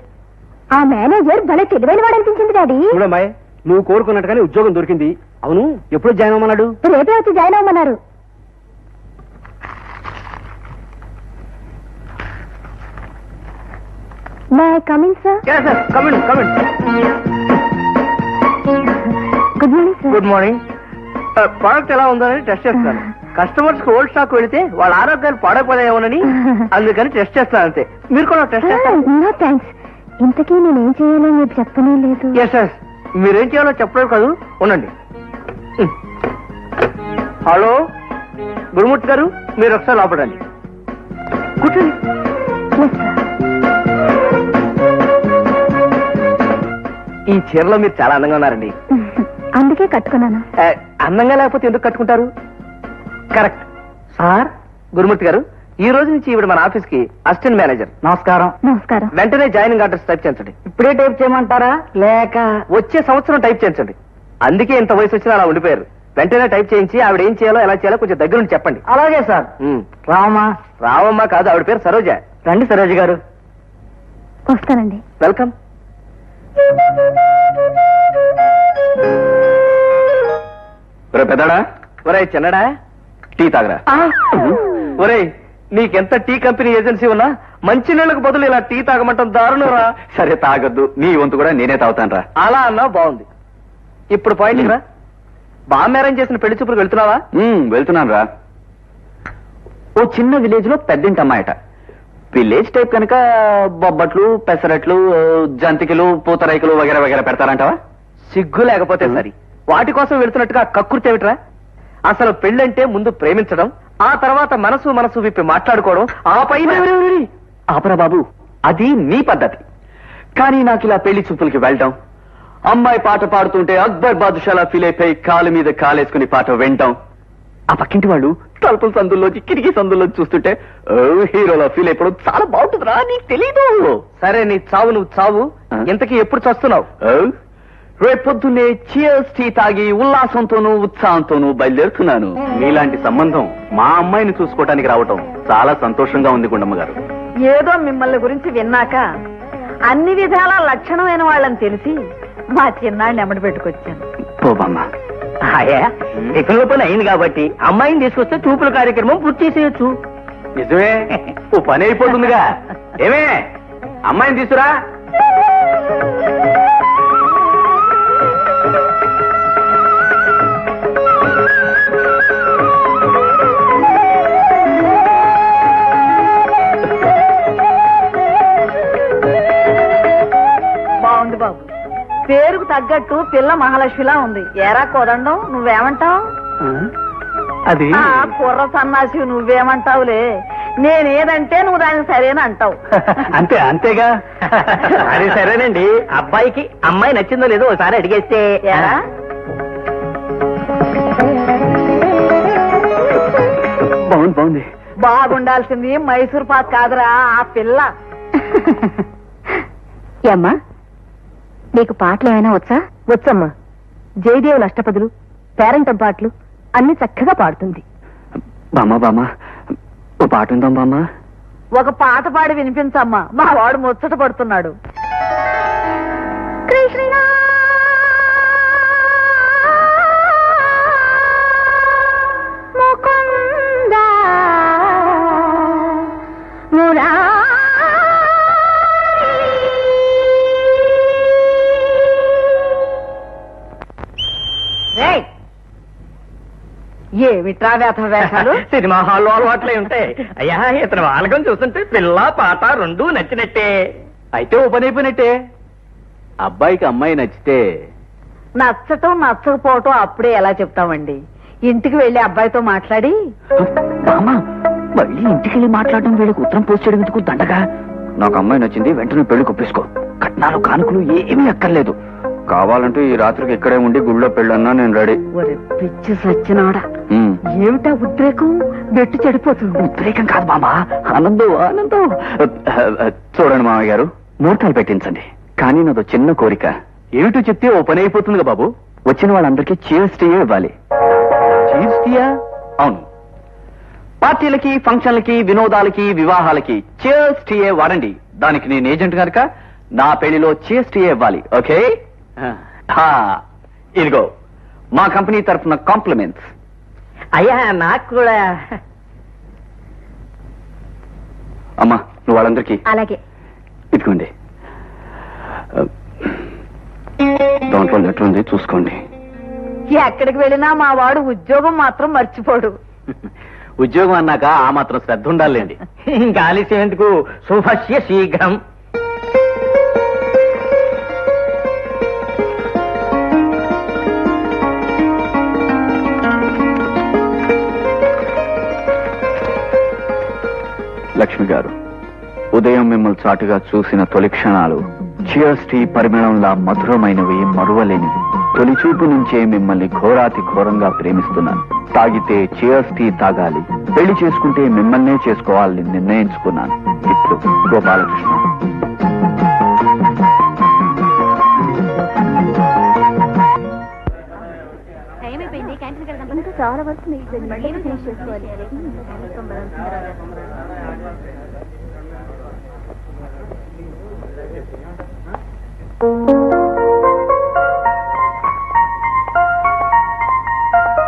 ఆ మేనేజర్ భలే తెలివైన వాడు అనిపించింది డాడీ. చూడమ్మాయి, నువ్వు కోరుకున్నట్టుగానే ఉద్యోగం దొరికింది. అవును, ఎప్పుడు జాయిన్ అవ్వమన్నాడు? రేపే వచ్చి జాయిన్ అవ్వమన్నారు. May coming sir? Coming. Good morning sir. Good morning. Product ఎలా ఉందని టెస్ట్ చేస్తాను. కస్టమర్స్ కి ఓల్డ్ స్టాక్ వెళితే వాళ్ళ ఆరోగ్యాలు పాడైపోయామోనని అందుకని టెస్ట్ చేస్తాను అంతే. మీరు కూడా టెస్ట్ చేస్తారు? No thanks. ఇంతకీ నేనేం చేయాలో మీరు చెప్పనే లేదు. ఎస్ ఎస్, మీరేం చేయాలో చెప్పలేదు కాదు, ఉండండి. హలో గురుమూర్తి గారు, మీరు ఒకసారి లోపడండి. కూర్చోండి. Yes sir. ఈ చీరలో మీరు చాలా అందంగా ఉన్నారండి. అందుకే కట్టుకున్నాను. అందంగా లేకపోతే ఎందుకు కట్టుకుంటారు? కరెక్ట్. సార్, గురుమూర్తి గారు, ఈ రోజు నుంచి ఈవిడ మన ఆఫీస్ కి అసిస్టెంట్ మేనేజర్. నమస్కారం. నమస్కారం. వెంటనే జాయినింగ్ ఆర్డర్స్ టైప్ చేయించండి. ఇప్పుడే టైప్ చేయమంటారా లేక? వచ్చే సంవత్సరం టైప్ చేయించండి. అందుకే ఇంత వయసు వచ్చినా అలా ఉండిపోయారు. వెంటనే టైప్ చేయించి ఆవిడ ఏం చేయాలో ఎలా చేయాలో కొంచెం దగ్గర నుంచి చెప్పండి. అలాగే సార్. రామా? రావమ్మ కాదు, ఆవిడ పేరు సరోజ. రండి సరోజ గారు. వస్తానండి. వెల్కమ్. పెద్దడా, ఒరే చిన్నడా, టీ తాగరా. ఒరే, నీకెంత టీ కంపెనీ ఏజెన్సీ ఉన్నా మంచినీళ్ళకు బదులు ఇలా టీ తాగమంటాం దారుణరా. సరే తాగొద్దు, నీ వంతు కూడా నేనే తాగుతాను రా. అలా అన్నా బాగుంది. ఇప్పుడు పాయింట్ రా. బామ్మ అరేంజ్ చేసిన పెళ్లి చూపులకు వెళ్తున్నావా? వెళ్తున్నాను రా. ఓ చిన్న విలేజ్ లో పెద్దింటి అమ్మాయట. విలేజ్ టైప్ కనుక బొబ్బట్లు, పెసరట్లు, జంతికలు, పూతరేకులు వగేరా వగేరా పెడతారంటావా? సిగ్గు లేకపోతే సరి. వాటి కోసం వెళ్తున్నట్టుగా కక్కుర్తి ఏమిట్రా? అసలు పెళ్ళంటే ముందు ప్రేమించడం, ఆ తర్వాత మనసు విప్పి మాట్లాడుకోవడం, ఆ పైన ఆపరా బాబు, అది నీ పద్ధతి. కానీ నాకు ఇలా పెళ్లి చూపులకి వెళ్ళడం, అమ్మాయి పాట పాడుతుంటే అక్బర్ బాదుషాలా ఫీల్ అయిపోయి కాలు మీద కాలేసుకుని పాట వింటాం, ఆ పక్కింటి వాళ్ళు తలుపుల సందుల్లోంచి కిటికీ సందుల్లోంచి చూస్తుంటే హీరోలా ఫీల్ అయిపోవడం చాలా బాగుంటుందిరా. నీకు తెలీదు. సరే, నీ చావు నువ్వు చావు. ఇంతకీ ఎప్పుడు చస్తున్నావు? రేపొద్దున్నే చియర్స్ టీ తాగి ఉల్లాసంతోనూ ఉత్సాహంతోనూ బయలుదేరుతున్నాను. మీలాంటి సంబంధం మా అమ్మాయిని చూసుకోవడానికి రావటం చాలా సంతోషంగా ఉంది గుండమ్మ గారు. ఏదో మిమ్మల్ని గురించి విన్నాక అన్ని విధాల లక్షణమైన వాళ్ళని తెలిసి మా చిన్నాడిని ఎమ్మడి పెట్టుకొచ్చాను. పోబమ్మ. టిఫిన్ పని అయింది కాబట్టి అమ్మాయిని తీసుకొస్తే చూపుల కార్యక్రమం పూర్తి చేసేయచ్చు. నిజమే, ఓ పని అయిపోతుందిగా. ఏమే, అమ్మాయిని తీసురా. బాగుంది బాబు, పేరుకు తగ్గట్టు పిల్ల మహాలక్ష్మిలా ఉంది. ఏరా కోదండం, నువ్వేమంటావు? అది కుర్ర సన్నాసి, నువ్వేమంటావులే. నేనేదంటే నువ్వు దానికి సరేనా అంటావు. అంతేగా. అది సరేనండి. అబ్బాయికి అమ్మాయి నచ్చిందో లేదో ఒకసారి అడిగేస్తే. ఏరా? బాగుంది. బాగుండాల్సింది మైసూర్ పాక్ కాదురా, ఆ పిల్ల. ఏమ్మా, నీకు పాటలు ఏమైనా వచ్చా? వచ్చమ్మా. జయదేవుల అష్టపదులు, పేరంటం పాటలు అన్ని చక్కగా పాడుతుంది. బామ్మ, ఓ పాట ఉందాం బామ్మ. ఒక పాట పాడి వినిపించమ్మా, మా వాడు ముచ్చట పడుతున్నాడు. కృష్ణ ముకుంద మురా ఏమిట్రా వేధ వేషాలు? సినిమా హాల్లో అలవాట్లే ఉంటాయి. అయ్యా, ఇతను వాళ్ళకం చూస్తుంటే పిల్ల పాట రెండూ నచ్చినట్టే. అయితే ఓ పని అయిపోయినట్టే. అబ్బాయికి అమ్మాయి నచ్చితే నచ్చటం నచ్చకపోవటం అప్పుడే ఎలా చెప్తామండి? ఇంటికి వెళ్లి అబ్బాయితో మాట్లాడి. బామ్మ, మళ్ళీ ఇంటికి వెళ్ళి మాట్లాడడం, వీళ్ళకి ఉత్తరం పోస్ట్ చేయడం ఎందుకు దండగా? నాకు అమ్మాయి నచ్చింది, వెంటనే పెళ్లి కొప్పేసుకో. కట్నాలు కానుకలు ఏమీ అక్కర్లేదు. కావాలంటే ఈ రాత్రికి ఇక్కడే ఉండి గుళ్ళో పెళ్ళన్నా నేను రెడీ. ఒరే పిచ్చి సచ్చినాడా, ఏమిటా ఉద్రేకం? బెట్టు చెడిపోతుంది. ఉద్రేకం కాదు బామ్మ, ఆనందం. చూడండి మామయ్య గారు, ముహూర్తాలు పెట్టించండి. కానీ నాదో చిన్న కోరిక. ఏమిటో చెప్తే ఓ పని అయిపోతుందిగా బాబు. వచ్చిన వాళ్ళందరికీ చీర్స్ టీయే ఇవ్వాలి. చీర్స్ టీయా? అవును, పార్టీలకి, ఫంక్షన్లకి, వినోదాలకి, వివాహాలకి చీర్స్ టీయే వాడండి. దానికి నేను ఏజెంట్ కనుక నా పెళ్లిలో చీర్స్ టీయే ఇవ్వాలి. ఓకే? ఇదిగో మా కంపెనీ తరఫున కాంప్లిమెంట్స్. అయ్యా నాకు కూడా. అమ్మా, నువ్వు వాళ్ళందరికీ అలాగే. ఇదిగోండి, దాంట్లో లెటర్ ఉంది, చూసుకోండి. ఎక్కడికి వెళ్ళినా మా వాడు ఉద్యోగం మాత్రం మర్చిపోడు. ఉద్యోగం అన్నాక ఆ మాత్రం శ్రద్ధ ఉండాలండి. ఇంకా ఆలస్యం ఎందుకు? శుభస్య శీఘ్రం. లక్ష్మి గారు, ఉదయం మిమ్మల్ని చాటుగా చూసిన తొలి క్షణాలు చీర్స్ టీ పరిమళంలా మధురమైనవి, మరువలేనివి. తొలి చూపు నుంచే మిమ్మల్ని ఘోరాతి ఘోరంగా ప్రేమిస్తున్నాను. తాగితే చీర్స్ టీ తాగాలి, పెళ్లి చేసుకుంటే మిమ్మల్నే చేసుకోవాలని నిర్ణయించుకున్నాను. ఇప్పుడు గోపాలకృష్ణ. చాలా వరకు చేసుకోవాలి.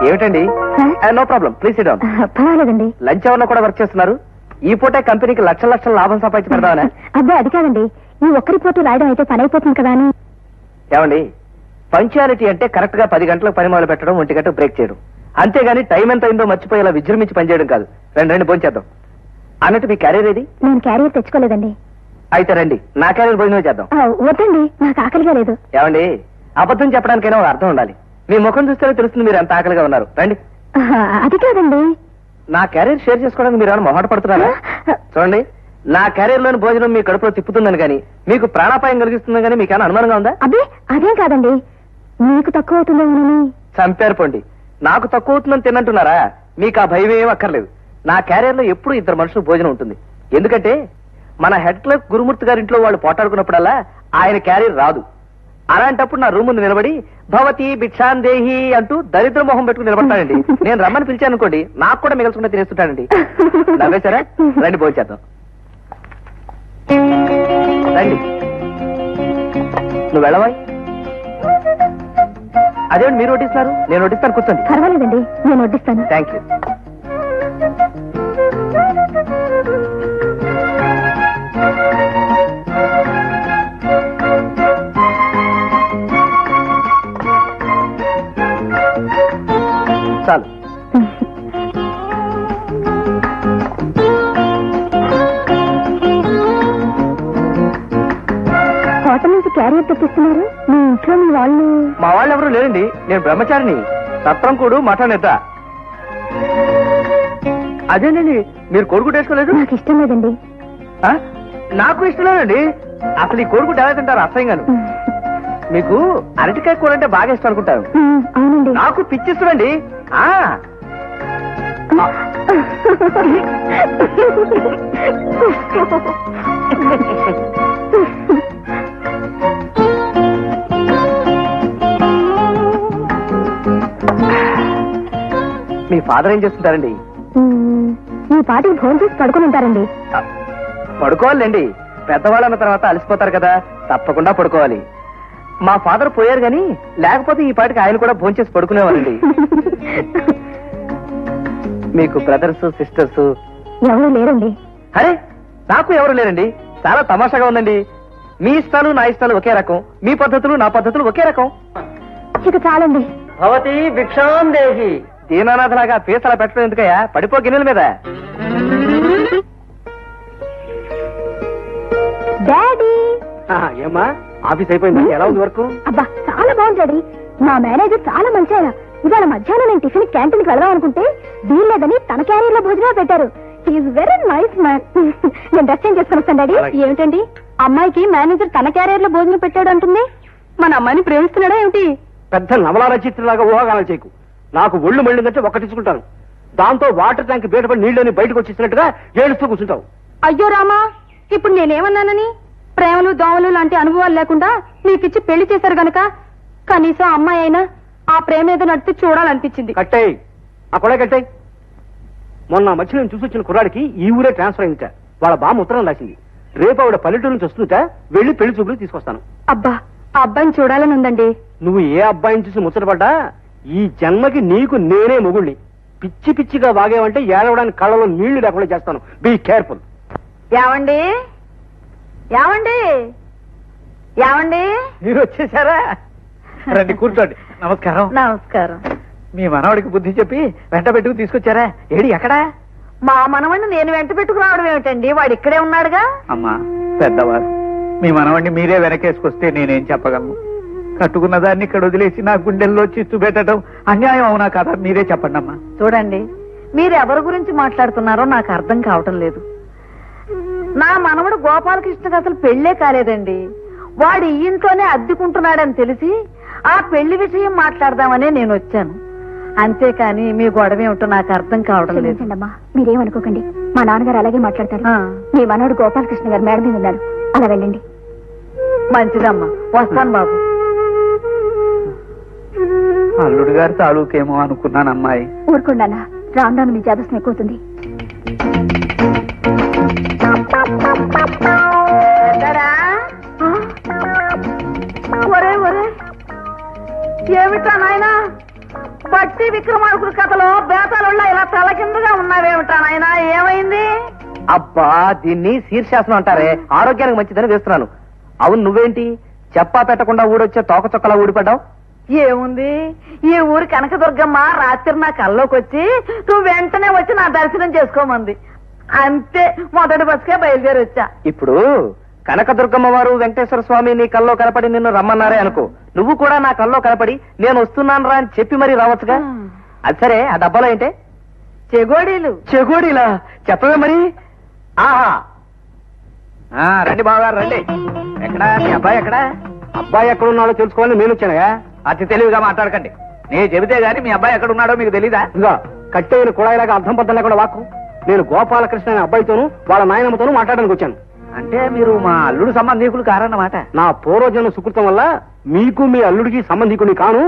ఏమిటండి? No problem, please sit down. పర్వాలేదండి. లంచ్ అవర్లో కూడా వర్క్ చేస్తున్నారు. ఈ పూటే కంపెనీకి లక్షల లక్షల లాభం సంపాదించి పెడదామనే. అబ్బాయి అది కాదండి, ఈ ఒక్కరి పోటీ రాయడం అయితే పని అయిపోతుంది కదా అని. ఏమండి, పంక్చువాలిటీ అంటే కరెక్ట్ గా 10 గంటలకు పని మొదలు పెట్టడం, 1 గంట బ్రేక్ చేయడం. అంతేగాని టైం ఎంత అయిందో మర్చిపోయేలా విజృంభించి పనిచేయడం కాదు. రండి భోజనం చేద్దాం. అన్నట్టు మీ క్యారియర్ ఏది? నేను క్యారియర్ తెచ్చుకోలేదండి. అయితే రండి, నా క్యారియర్ భోజనం చేద్దాం. వద్దండి, నాకు ఆకలిగా లేదు. ఏమండి, అబద్ధం చెప్పడానికైనా ఒక అర్థం ఉండాలి. మీ ముఖం చూస్తేనే తెలుస్తుంది మీరు ఎంత ఆకలిగా ఉన్నారు. రండి. అది కాదండి, నా క్యారియర్ షేర్ చేసుకోవడానికి మీరు ఏమైనా మొహాట పడుతున్నారా? చూడండి, నా క్యారియర్ లోని భోజనం మీ కడుపులో తిప్పుతుందని కానీ, మీకు ప్రాణాపాయం కలిగిస్తుందని కానీ మీకు ఏమైనా అనుమానంగా ఉందా? అబ్బే అదేం కాదండి, మీకు తక్కువ అవుతుందేమోనని. చంపారు పోండి. నాకు తక్కువ అవుతుందని తినంటున్నారా? మీకు ఆ భయం ఏం అక్కర్లేదు. నా క్యారియర్ లో ఎప్పుడు 2 మనుషులు భోజనం ఉంటుంది. ఎందుకంటే మన హెడ్ క్లర్క్ గురుమూర్తి గారి ఇంట్లో వాళ్ళు పోటాడుకున్నప్పుడల్లా ఆయన క్యారియర్ రాదు. అలాంటప్పుడు నా రూమ్ ముందు నిలబడి భవతి భిక్షాందేహి అంటూ దరిద్ర మొహం పెట్టుకుని నిలబడతానండి. నేను రమ్మని పిలిచాను అనుకోండి, నాకు కూడా మిగల్చుకుంటే తినేస్తుంటానండి. నవ్వేశారా? రండి భోజనం చేద్దాం. రండి. నువ్వు వెళ్ళవా? అదేంటి మీరు వడ్డిస్తున్నారు? నేను వడ్డిస్తాను, కూర్చోండి. పర్వాలేదండి, నేను వడ్డిస్తాను. Thank you. చాలు. హోటల్ నుంచి క్యారియర్ తెప్పిస్తున్నారు. మీ ఇంట్లో మీ వాళ్ళు? మా వాళ్ళు ఎవరు లేరండి, నేను బ్రహ్మచారిని. సత్రం కూడు మఠం ఎద్దా. అదేనండి, మీరు కోడిగుడ్డు వేసుకోలేదు? నాకు ఇష్టం లేదండి. ఆ? నాకు ఇష్టం లేదండి. అసలు ఈ కోడిగుడ్డు ఎలా తింటారు అసహ్యంగాను. మీకు అరటికాయ కూర అంటే బాగా ఇష్టం అనుకుంటారు. అవునండి. నాకు పిచ్చిస్తుందండి. మీ ఫాదర్ ఏం చేస్తుంటారండి? మీ పాటికి ఫోన్ చేసి పడుకుని ఉంటారండి. పడుకోవాలండి, పెద్దవాళ్ళన్న తర్వాత అలసిపోతారు కదా, తప్పకుండా పడుకోవాలి. మా ఫాదర్ పోయారు గాని లేకపోతే ఈ పాటికి ఆయన కూడా భోంచేసి పడుకునేవారండి. మీకు బ్రదర్స్ సిస్టర్స్ ఎవరు లేరండి? అరే, నాకు ఎవరు లేరండి. చాలా తమాషాగా ఉందండి. మీ ఇష్టాలు నా ఇష్టాలు ఒకే రకం, మీ పద్ధతులు నా పద్ధతులు ఒకే రకం. ఇక చాలండి. భవతి భిక్షాందేహి. దీనానాథలాగా పీసలా పెట్టడం ఎందుకయ్యా? పడిపో గిన్నెల మీద. డాడీ. ఏమ్మా, ఆఫీస్ అయిపోయింది, ఎలా ఉంది వర్క్? అబ్బా చాలా బాగుంది డాడీ. మా మేనేజర్ చాలా మంచి ఆయన. ఇవాళ మధ్యాహ్నం నేను టిఫిన్ క్యాంటీన్ కి వెళ్దాం అనుకుంటే వీల్లేదని తన క్యారియర్ లో భోజనం పెట్టారు. He is very nice man. నేను డ్రెస్ చేంజ్ చేసుకుని వస్తాను డాడీ. ఏమిటండి, అమ్మాయికి మేనేజర్ తన క్యారియర్ లో భోజనం పెట్టాడు అంటుంది? మన అమ్మాయిని ప్రేమిస్తున్నాడా ఏమిటి? పెద్ద నవలా రచయిత్రలాగా ఊహాగానాలు చేయకు. నాకు ఒళ్ళు మళ్ళిందంటే ఒక్కటించుకుంటాను. దాంతో వాటర్ ట్యాంక్ బయటపడి నీళ్ళని బయటకు వచ్చేసినట్టుగా ఏడుస్తూ కూర్చుంటావు. అయ్యో రామా, ఇప్పుడు నేనేమన్నానని? ప్రేమలు దోమలు లాంటి అనుభవాలు లేకుండా నీకిచ్చి పెళ్లి చేశారు గనక కనీసం అమ్మాయి అయినా ఆ ప్రేమ ఏదో నడిపి చూడాలనిపించింది. కట్టాయి ఆ కూడా కట్టాయి. మొన్న మధ్య నేను చూసొచ్చిన కుర్రాడికి ఈ ఊరే ట్రాన్స్ఫర్ అయిందిట. వాళ్ళ బామ్మ ఉత్తరం రాసింది. రేపు ఆవిడ పల్లెటూరు నుంచి వస్తుంట, వెళ్లి పెళ్లి చూపులు తీసుకొస్తాను. అబ్బా ఆ అబ్బాయిని చూడాలని ఉందండి. నువ్వు ఏ అబ్బాయిని చూసి ముచ్చటపడ్డా ఈ జన్మకి నీకు నేనే మొగుణ్ణి. పిచ్చి పిచ్చిగా వాగేవంటే ఏడవడానికి కళ్ళలో నీళ్లు లేకుండా చేస్తాను. Be careful. ఏమండి ఏమండి ఏమండి మీరు వచ్చేసారా? రండి కూర్చోండి. నమస్కారం. నమస్కారం. మీ మనవడికి బుద్ధి చెప్పి వెంట పెట్టుకు తీసుకొచ్చారా? ఏడి ఎక్కడా? మా మనవణ్ణి నేను వెంట పెట్టుకురావడం ఏమిటండి, వాడు ఇక్కడే ఉన్నాడుగా. అమ్మా పెద్దవారు, మీ మనవడిని మీరే వెనకేసుకొస్తే నేనేం చెప్పగలను? కట్టుకున్న దాన్ని ఇక్కడ వదిలేసి నా గుండెల్లో చిచ్చు పెట్టడం అన్యాయం అవునా కదా? మీరే చెప్పండి అమ్మా. చూడండి, మీరు ఎవరి గురించి మాట్లాడుతున్నారో నాకు అర్థం కావటం లేదు. నా మనవడు గోపాలకృష్ణకి అసలు పెళ్లే కాలేదండి. వాడు ఈ ఇంట్లోనే అద్దెకుంటున్నాడని తెలిసి ఆ పెళ్లి విషయం మాట్లాడదామనే నేను వచ్చాను. అంతేకాని మీ గొడవ ఏమిటో నాకు అర్థం కావడం లేదు. క్షమించండమ్మా, మీరేమనుకోకండి. మా నాన్నగారు అలాగే మాట్లాడతారు. ఆ. మీ మనవడు గోపాలకృష్ణ గారు మేడ మీద ఉన్నారు, అలా వెళ్ళండి. మంచిదమ్మా, వస్తాను బాబు. అల్లుడు గారి తాలూకేమో అనుకున్నాను అమ్మాయి. ఊరుకోండానా, రాను రాను మీ జాదస్యం ఎక్కువవుతుంది. పెద్దడా? ఒరే ఒరే, ఏమిటా నాయనా పట్టి విక్రమార్కుడి కథలో బేతాళుళ్ళ ఇలా తలకిందుగా ఉన్నావేమిటా నాయనా? ఏమైంది? అబ్బా దీన్ని శీర్షాసనం అంటారే, ఆరోగ్యానికి మంచిదని వేస్తున్నాను. అవును నువ్వేంటి చెప్పా పెట్టకుండా ఊడొచ్చే తోక చొక్కలా ఊడిపడ్డావు? ఏముంది, ఈ ఊరి కనకదుర్గమ్మ రాత్రి నా కల్లోకి వచ్చి నువ్వు వెంటనే వచ్చి నా దర్శనం చేసుకోమంది. అంతే, మొదటి బస్కే బయలుదేరి వచ్చా. ఇప్పుడు కనకదుర్గమ్మ వారు వెంకటేశ్వర స్వామి నీ కల్లో కనపడి నిన్ను రమ్మన్నారే అనుకో, నువ్వు కూడా నా కల్లో కనపడి నేను వస్తున్నాను రా అని చెప్పి మరీ రావచ్చుగా. అది సరే, ఆ డబ్బాలో ఏంటే? చెగోడీలు. చెగోడీలా? చెప్పవే మరి. ఆహా, రండి బావగారు రండి. ఎక్కడా మీ అబ్బాయి? ఎక్కడా అబ్బాయి ఎక్కడ ఉన్నాడో తెలుసుకోవాలని నేను వచ్చానగా. అతి తెలివిగా మాట్లాడకండి. నేను చెబితే గాని మీ అబ్బాయి ఎక్కడ ఉన్నాడో మీకు తెలీదా? ఇంకా కట్టెయిన కుళాయిలాగా అర్థం పద్ధం లేకుండా వాక్కు. నేను గోపాలకృష్ణ అనే అబ్బాయితోనూ వాళ్ళ నాయనమ్మతోనూ మాట్లాడడానికి వచ్చాను. అంటే మీరు మా అల్లుడు సంబంధికులు కారన్నమాట. నా పూర్వజన్మ సుకృతం వల్ల మీకు మీ అల్లుడికి సంబంధికుని కాను.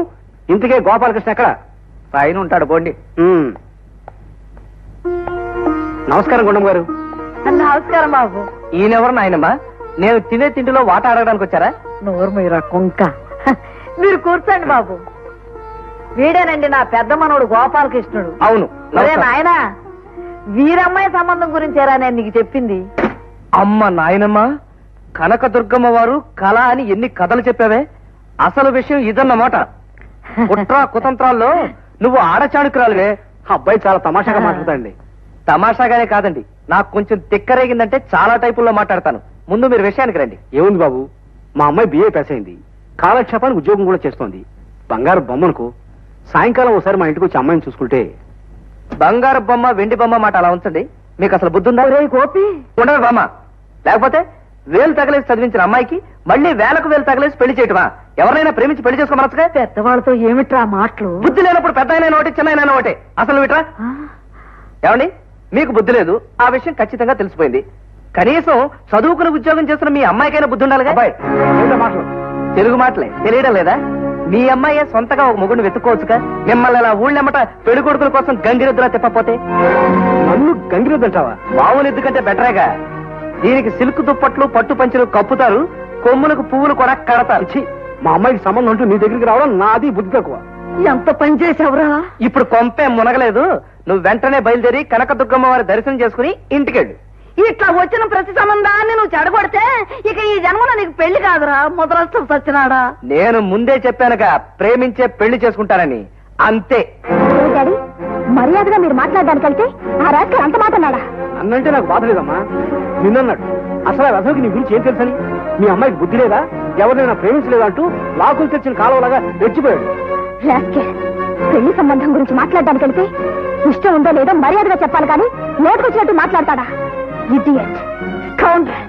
ఇంతకే గోపాలకృష్ణ ఎక్కడ? పైన ఉంటాడు పోండి. నమస్కారం గుండమ్మ గారు. నమస్కారం బాబు. ఈయనెవరు నాయనమ్మా? నేను తినే తిండిలో వాట అడగడానికి వచ్చారా? నోరు మీరా కుంక. మీరు కూర్చోండి బాబు. వీడేనండి నా పెద్ద మనవడు గోపాలకృష్ణుడు. అవును. ఒరే నాయనా, వీరమ్మాయి సంబంధం గురించేరా నేను నీకు చెప్పింది. అమ్మ నాయనమ్మ, కనకదుర్గమ్మ వారు కళ అని ఎన్ని కథలు చెప్పావే, అసలు విషయం ఇదన్నమాట. కుట్ర కుతంత్రాల్లో నువ్వు ఆడచాణుకురాలువే. అబ్బాయి చాలా తమాషాగా మాట్లాడతాండి. తమాషాగానే కాదండి, నాకు కొంచెం తిక్కరేగిందంటే చాలా టైపుల్లో మాట్లాడతాను. ముందు మీరు విషయానికి రండి. ఏముంది బాబు, మా అమ్మాయి బిఏ పాస్ అయింది. కాలక్షేపానికి ఉద్యోగం కూడా చేస్తోంది. బంగారు బొమ్మనుకో. సాయంకాలం ఒకసారి మా ఇంటికి వచ్చి అమ్మాయిని చూసుకుంటే. బంగారు బొమ్మ వెండి బొమ్మ మాట అలా ఉంచండి. మీకు అసలు బుద్ధి ఉందా? గోపి, ఉండదు బొమ్మ. లేకపోతే వేలు తగలేసి చదివించిన అమ్మాయికి మళ్ళీ వేలకు వేలు తగలేసి పెళ్లి చేయటమా? ఎవరైనా ప్రేమించి పెళ్లి చేసుకోమనొచ్చుగా. పెద్దవాళ్ళతో ఏమిట్రా మాటలు? బుద్ధి లేనప్పుడు పెద్ద అయినా ఒకటి, చిన్న అయినా ఒకటే. అసలు విట్రా. ఏమండి, మీకు బుద్ధి లేదు, ఆ విషయం ఖచ్చితంగా తెలిసిపోయింది. కనీసం చదువుకుని ఉద్యోగం చేస్తున్న మీ అమ్మాయికైనా బుద్ధి ఉండాలిగా. అబ్బాయి మాటలు తెలుగు మాటలే తెలియడం లేదా? మీ అమ్మాయి సొంతగా ఒక మొగుడిని వెతుక్కోవచ్చుగా. మిమ్మల్ని అలా ఊళ్ళెమ్మట పెళ్లి కొడుకుల కోసం గంగిరెద్దులా తిప్పపోతే. నన్ను గంగిరెద్దంటావా? మామూలు ఎద్దు కంటే బెటరేగా. దీనికి సిల్క్ దుప్పట్లు పట్టు పంచులు కప్పుతారు, కొమ్ములకు పువ్వులు కూడా కడతారు. ఛీ, మా అమ్మాయికి సంబంధం అంటూ నీ దగ్గరికి రావడం నాది బుద్ధి తక్కువ. ఎంత పని చేసావురా? ఇప్పుడు కొంపే మునగలేదు. నువ్వు వెంటనే బయలుదేరి కనకదుర్గమ్మ వారి దర్శనం చేసుకుని ఇంటికెళ్ళు. ఇట్లా వచ్చిన ప్రతి సంబంధాన్ని నువ్వు చెడగొడితే ఇక ఈ జన్మలో నీకు పెళ్లి కాదురా, ముదరస్తు సచ్చినాడా. నేను ముందే చెప్పానుగా ప్రేమించే పెళ్లి చేసుకుంటానని. అంతే. డాడీ, మర్యాదగా మీరు మాట్లాడడానికి వెళ్తే ఆ రాజకీయ అంత మాట అన్నాడా? అన్నంటే నాకు బాధ లేదమ్మా. నిన్నన్నాడు. అసలు ఆ రథకి నీ గురించి ఏం తెలుసని? మీ అమ్మాయికి బుద్ధి లేదా, ఎవరినైనా ప్రేమించలేదా అంటూ లాకులు తెచ్చిన కాలువలాగా రెచ్చిపోయాడు. రాజకీయ పెళ్లి సంబంధం గురించి మాట్లాడడానికి వెళ్తే ఇష్టం ఉందో లేదో మర్యాదగా చెప్పాలి కానీ నోటుకొచ్చినట్టు మాట్లాడతాడా? Idiot, scoundrel.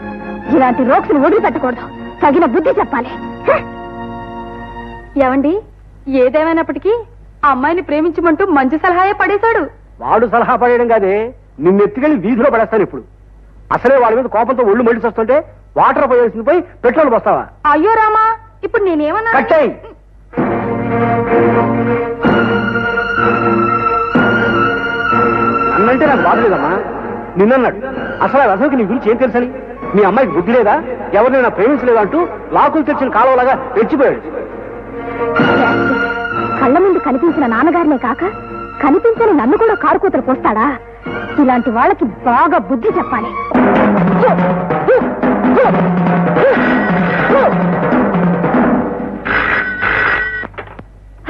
ఇలాంటి రోక్స్ ని వదిలిపెట్టకూడదు, తగిన బుద్ధి చెప్పాలి. ఏమండి, ఏదేమైనప్పటికీ ఆ అమ్మాయిని ప్రేమించమంటూ మంచి సలహాయే పడేశాడు. వాడు సలహా పడేయడం కాదే, నిన్నెత్తుకెళ్లి వీధిలో పడేస్తాను ఇప్పుడు. అసలే వాళ్ళ మీద కోపంతో ఒళ్ళు మండి వస్తుంటే వాటర్ పోయాల్సింది పోయి పెట్రోల్ పోస్తావా? అయ్యో రామా, ఇప్పుడు నేనేమన్నా? కట్టేయ్. అన్నంటే నాకు బాధలేదమ్మా. నిన్నన్నాడు అసలు ఆ రసంకి నీ గురించి ఏం తెలుసని. మీ అమ్మాయికి బుద్ధి లేదా, ఎవరినైనా ప్రేమించలేదా అంటూ లాకులు తెచ్చిన కాలువలాగా రెచ్చిపోయాడు. కళ్ళ ముందు కనిపించిన నాన్నగారినే కాక కనిపించని నన్ను కూడా కారుకూతలు పోస్తాడా? ఇలాంటి వాళ్ళకి బాగా బుద్ధి చెప్పాలి.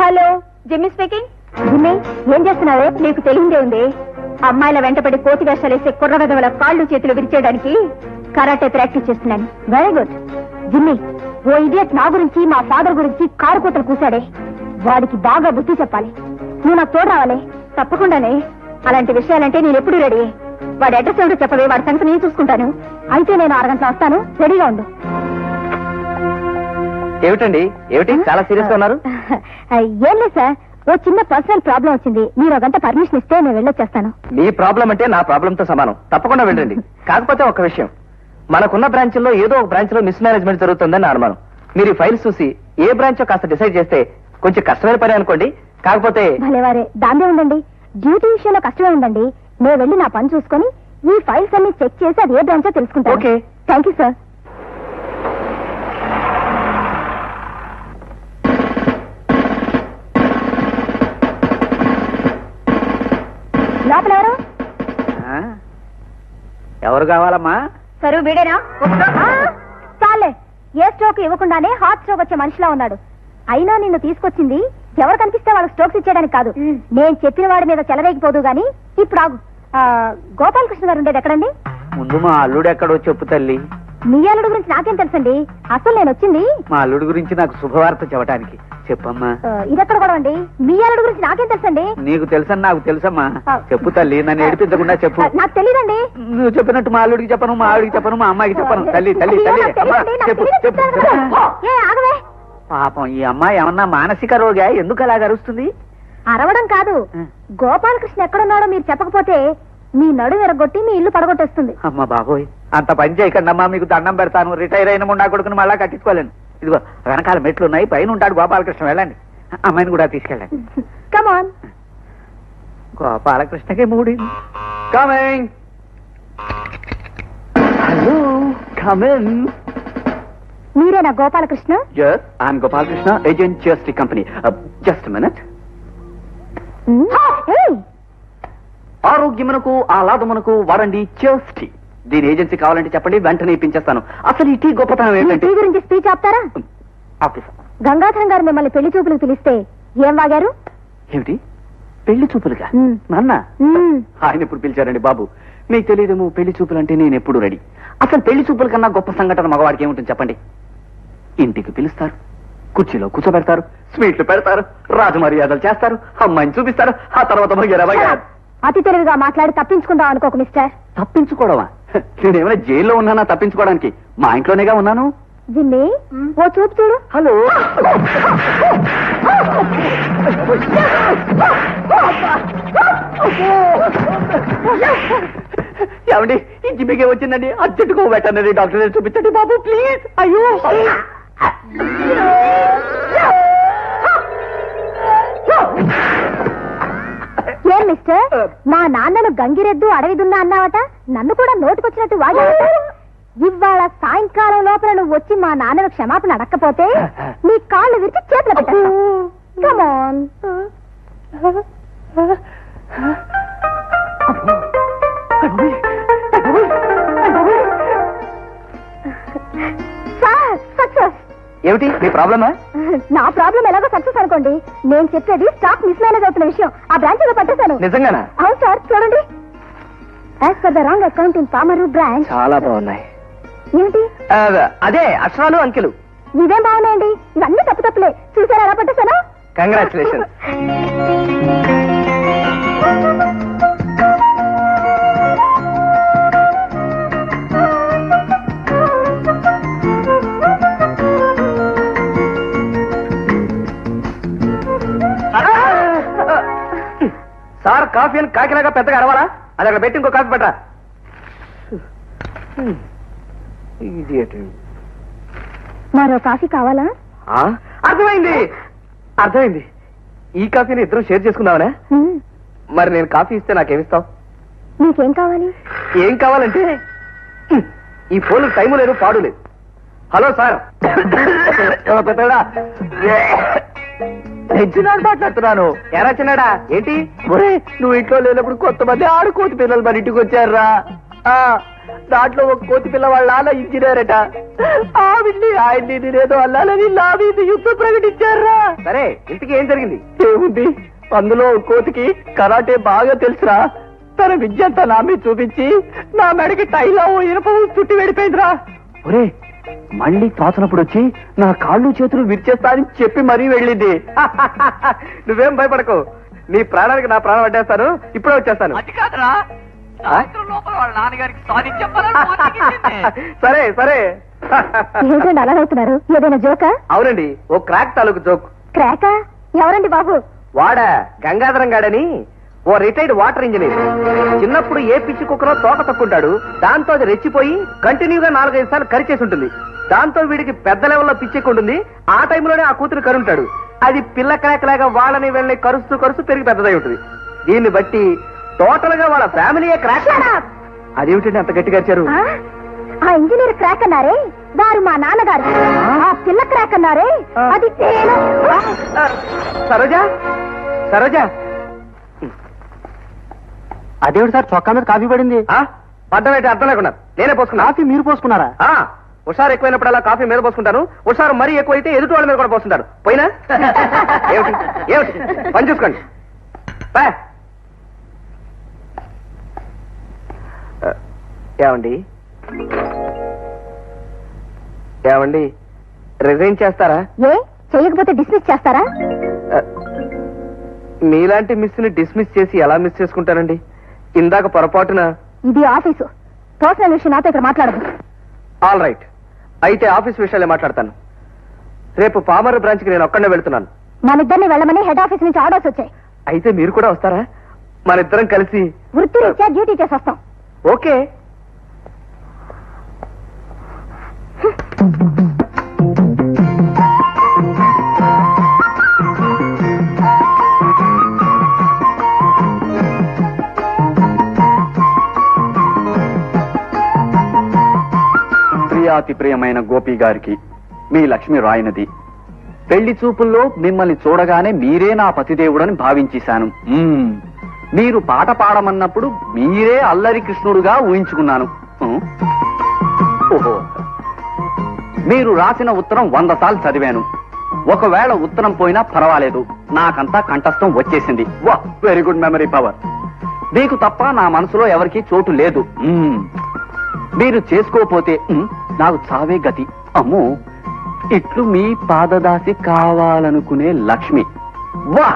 హలో, జిమ్మి స్పీకింగ్. జిమ్మి, ఏం చేస్తున్నావే? నీకు తెలియదే ఉంది. అమ్మాయిల వెంటపడి కోతి వేషాలు వేసే కుర్ర వెధవల కాళ్ళు చేతులు విరిచేయడానికి కరాటే ప్రాక్టీస్ చేస్తున్నాను. Very good. Jimmy, oh idiot నా గురించి మా ఫాదర్ గురించి కారు కూతలు కూశాడే, వాడికి బాగా బుద్ధి చెప్పాలి. నువ్వు నాకు తోడు రావాలి. తప్పకుండానే. అలాంటి విషయాలంటే నేను ఎప్పుడు రెడీ. వాడి అడ్రస్ ఏమిటో చెప్పవే, వాడి సంగతి నేను చూసుకుంటాను. అయితే నేను 6 గంటలు వస్తాను, రెడీగా ఉండు. ఏమిటండి, ఏమిటి చాలా సీరియస్ గా ఉన్నారు? ఏం లేదు సార్, ఓ చిన్న పర్సనల్ ప్రాబ్లం వచ్చింది. మీరు 1 గంట పర్మిషన్ ఇస్తే నేను వెళ్ళొచ్చేస్తాను. మీ ప్రాబ్లం అంటే నా ప్రాబ్లం తో సమానం. తప్పకుండా వెళ్ళండి. కాకపోతే ఒక విషయం, మనకున్న బ్రాంచ్ల్లో ఏదో ఒక బ్రాంచ్ లో మిస్ మేనేజ్మెంట్ జరుగుతుందని నా అనుమానం. మీరు ఈ ఫైల్స్ చూసి ఏ బ్రాంచ్ కాస్త డిసైడ్ చేస్తే కొంచెం కష్టమైన పని అనుకోండి. కాకపోతే భలేవారే, దాందే ఉండండి. డ్యూటీ విషయంలో కష్టమే ఉందండి. నేను వెళ్ళి నా పని చూసుకొని ఈ ఫైల్స్ అన్ని చెక్ చేసి అది ఏ బ్రాంచో తెలుసుకుంటాను. ఓకే. Thank you sir. లోపల ఎవరు? ఎవరు కావాలమ్మా? సరు వీడేనా? చాలే, ఏ స్ట్రోక్ ఇవ్వకుండానే హార్ట్ స్ట్రోక్ వచ్చే మనిషిలా ఉన్నాడు. అయినా నిన్ను తీసుకొచ్చింది ఎవరు కనిపిస్తే వాళ్ళకి స్ట్రోక్స్ ఇచ్చేయడానికి కాదు. నేను చెప్పిన వాడి మీద చెలవేగిపోదు గాని ఇప్పుడు ఆగు. గోపాలకృష్ణ గారు ఉండేది ఎక్కడండి? ముందు మా అల్లుడు ఎక్కడో చెప్పు తల్లి. మీ అల్లుడు గురించి నాకేం తెలుసండి. అసలు నేను వచ్చింది మా అల్లుడు గురించి నాకు శుభవార్త చెప్పడానికి. చెప్పమ్మా. ఇదెక్కడ కూడా అండి. మీ అల్లుడు గురించి నాకేం తెలుసండి. నీకు తెలుసని నాకు తెలుసమ్మా. చెప్పు తల్లి, నన్ను ఏడిపించకుండా చెప్పు. నాకు తెలియదండి. నువ్వు చెప్పినట్టు మా అల్లుడికి చెప్పను, మా ఆవిడికి చెప్పను, మా అమ్మాయికి చెప్పను. తల్లి తల్లి తల్లి అమ్మా, చెప్పు చెప్పు. ఆగవే. పాపం ఈ అమ్మాయి ఏమన్నా మానసిక రోగా? ఎందుకు అలా అరుస్తుంది? అరవడం కాదు, గోపాలకృష్ణ ఎక్కడున్నాడో మీరు చెప్పకపోతే మీ నడు విరగొట్టి మీ ఇల్లు పడగొట్టేస్తుంది. అమ్మ బాబోయ్, అంత పని చేయకండి అమ్మా, మీకు దండం పెడతాను. రిటైర్ అయిన ముండా కొడుకుని మళ్ళా కట్టించుకోలేను. ఇదిగో వెనకాల మెట్లు ఉన్నాయి, పైన ఉంటాడు గోపాలకృష్ణ. వెళ్ళండి, అమ్మాయిని కూడా తీసుకెళ్ళండి. కమాన్. గోపాలకృష్ణకి మూడి. Coming. Hello, come in. మీరేనా Gopalakrishna? Yes, I'm Gopal Krishna, agent GST company. Just a minute. ఆరోగ్యమునకు ఆహ్లాదమునకు వాడండి GST. దీని ఏజెన్సీ కావాలంటే చెప్పండి, వెంటనే ఇప్పించేస్తాను. అసలు ఈ టీ గొప్పతనం ఏంటంటే టీ గురించి స్పీచ్ ఆపుతారా? ఆఫీసర్ గంగాధరం గారు మిమ్మల్ని పెళ్లి చూపులకు పిలిస్తే ఏం వాగారు? ఏమిటి పెళ్లి చూపులుగా? నాన్న ఆయన ఎప్పుడు పిలిచారండి బాబు? మీకు తెలియదేమో, పెళ్లి చూపులంటే నేను ఎప్పుడు రెడీ. అసలు పెళ్లి చూపుల కన్నా గొప్ప సంఘటన మగవాడికి ఏముంటుంది చెప్పండి? ఇంటికి పిలుస్తారు, కుర్చీలో కూర్చోబెడతారు, స్వీట్లు పెడతారు, రాజమర్యాదలు చేస్తారు, అమ్మాయిని చూపిస్తారు, ఆ తర్వాత అతి తెలివిగా మాట్లాడి తప్పించుకుందాం అనుకోకు మిస్టర్. తప్పించుకోవడమా? నేనేమైనా జైల్లో ఉన్నానా తప్పించుకోవడానికి? మా ఇంట్లోనేగా ఉన్నాను. జిమ్మి, ఓ చూపు చూడు. హలో. ఏమండి, ఈ జిమ్మికే వచ్చిందండి, అర్జెంటుగా వెటర్నరీ డాక్టర్ దగ్గర చూపించండి బాబు ప్లీజ్. అయ్యో ఏం మిస్టర్, మా నాన్నను గంగిరెద్దు అడవిదున్నా అన్నావట, నన్ను కూడా నోటుకొచ్చినట్టు వాగావట. ఇవాళ సాయంకాలం లోపల నువ్వు వచ్చి మా నాన్నను క్షమాపణ అడక్కపోతే నీ కాళ్ళు విరిచి చేతులు పెట్టు. కమాన్. సక్సెస్. ఏమిటి మీ ప్రాబ్లమా? నా ప్రాబ్లం ఎలాగో సక్సెస్ అనుకోండి. నేను చెప్పేది స్టాక్ మిస్ మేనేజ్ అవుతున్న విషయం. ఆ బ్రాంచ్ లో పట్టేశాను. నిజంగానా? అవును సార్, చూడండి. As per the wrong account in Pamarru branch. చాలా బాగున్నాయి. ఏమిటి? అదే అక్షరాలు అంకెలు. ఇదేం బాగున్నాయండి, ఇవన్నీ తప్పు తప్పులే. చూసారా ఎలా పట్టేశాను? కంగ్రాచులేషన్. సార్, కాఫీ అని కాకిలాగా పెద్దగా అరవాలా? అది అక్కడ పెట్టి ఇంకో కాఫీ పెట్టరా. మరో కాఫీ కావాలా? అర్థమైంది అర్థమైంది. ఈ కాఫీని ఇద్దరం షేర్ చేసుకుందామనే. ఉమ్, మరి నేను కాఫీ ఇస్తే నాకేమిస్తావు? నీకేం కావాలి? ఏం కావాలంటే ఈ ఫోన్ టైము లేదు పాడు లేదు. హలో సార్, పెద్దడా చిన్నాడు మాట్లాడుతున్నాను. ఎరా చిన్నాడా ఏంటి? ఒరే నువ్వు ఇంట్లో లేనప్పుడు కొంతమంది ఆడు కోతి పిల్లలు మన ఇంటికి వచ్చారా. దాంట్లో ఒక కోతి పిల్ల వాళ్ళ నాన్న ఇంజనీర్ అట. ఆయన్ని నేనేదో అల్లాలని నా మీద యుద్ధం ప్రకటించారా. సరే ఇంటికి ఏం జరిగింది? ఏముంది, అందులో కోతికి కరాటే బాగా తెలుసురా. తన విద్యంతా నా మీద చూపించి నా మెడకి టైలో ఇనుప చుట్టి వెళ్ళిపోయిందిరా. ఒరే మళ్ళీ తోచనప్పుడు వచ్చి నా కాళ్ళు చేతులు విరిచేస్తా అని చెప్పి మరీ వెళ్ళింది. నువ్వేం భయపడకు, నీ ప్రాణానికి నా ప్రాణం అడ్డేస్తాను. ఇప్పుడే వచ్చేస్తాను. సరే సరే. ఏంటండి అలా అవుతున్నారు? ఏదైనా జోకా? అవునండి, ఓ క్రాక్ తాలూకు జోక్. క్రాకా? ఎవరండి బాబు? వాడా గంగాధరం గాడని ఓ రిటైర్డ్ వాటర్ ఇంజనీర్. చిన్నప్పుడు ఏ పిచ్చి కుక్కరో తోక తొక్కుంటాడు. దాంతో అది రెచ్చిపోయి కంటిన్యూగా 4-5 సార్లు కరిచేసి ఉంటుంది. దాంతో వీడికి పెద్ద లెవెల్లో పిచ్చెక్కుంటుంది. ఆ టైంలోనే ఆ కూతురు కరుంటాడు. అది పిల్ల క్రాక్ లాగా వాళ్ళని వెళ్ళని కరుస్తూ కరుస్తూ పెరిగి పెద్దదై ఉంటుంది. దీన్ని బట్టి టోటల్ గా వాళ్ళ ఫ్యామిలీయే క్రాక్. అదేమిటండి అంత గట్టిగా అరిచారు? ఆ ఇంజనీర్ క్రాక్ అన్నారే వారు మా నాన్నగారు. ఆ పిల్ల క్రాక్ అన్నారే అది నేను. సరోజా సరోజా, అదేమిటి సార్ చొక్కా మీద కాఫీ పడింది? పడ్డమైతే అర్థం లేకుండా నేనే పోసుకున్నా. కాఫీ మీరు పోసుకున్నారా? హుషారు ఎక్కువైనప్పుడు అలా కాఫీ మీద పోసుకుంటాను. హుషారు మరీ ఎక్కువైతే ఎదుటి వాళ్ళ మీద కూడా పోసుకుంటారు. పోయినా ఏమిటి ఏమిటి పని చూసుకోండి. ఏమండి ఏమండి రిజైన్ చేస్తారా? ఏ చేయకపోతే డిస్మిస్ చేస్తారా? మీలాంటి మిస్ ని డిస్మిస్ చేసి ఎలా మిస్ చేసుకుంటారండి? ఇందాక పొరపాటున. ఇది ఆఫీసు, పర్సనల్ విషయం నాతో ఇక్కడ మాట్లాడదు. ఆల్ రైట్, అయితే ఆఫీస్ విషయాలే మాట్లాడతాను. రేపు పామర్ బ్రాంచ్ కి నేను ఒక్కడే వెళ్తున్నాను. మనిద్దరిని వెళ్ళమని హెడ్ ఆఫీస్ నుంచి ఆర్డర్స్ వచ్చాయి. అయితే మీరు కూడా వస్తారా? మనిద్దరం కలిసి వృత్తిరీత్యా డ్యూటీ చేసి వస్తాం. ఓకే. ప్రియాతి ప్రియమైన గోపి గారికి మీ లక్ష్మి రాయినది. పెళ్లి చూపుల్లో మిమ్మల్ని చూడగానే మీరే నా పతిదేవుడని భావించేశాను. మీరు పాట పాడమన్నప్పుడు మీరే అల్లరి కృష్ణుడుగా ఊహించుకున్నాను. ఓహో, మీరు రాసిన ఉత్తరం 100 సార్లు చదివాను. ఒకవేళ ఉత్తరం పోయినా పర్వాలేదు, నాకంతా కంఠస్థం వచ్చేసింది. వా, వెరీ గుడ్ మెమరీ పవర్. మీకు తప్ప నా మనసులో ఎవరికీ చోటు లేదు. మీరు చేసుకోపోతే నాకు చావే గతి. అమ్మో, ఇట్లు మీ పాదదాసి కావాలనుకునే లక్ష్మి. వా,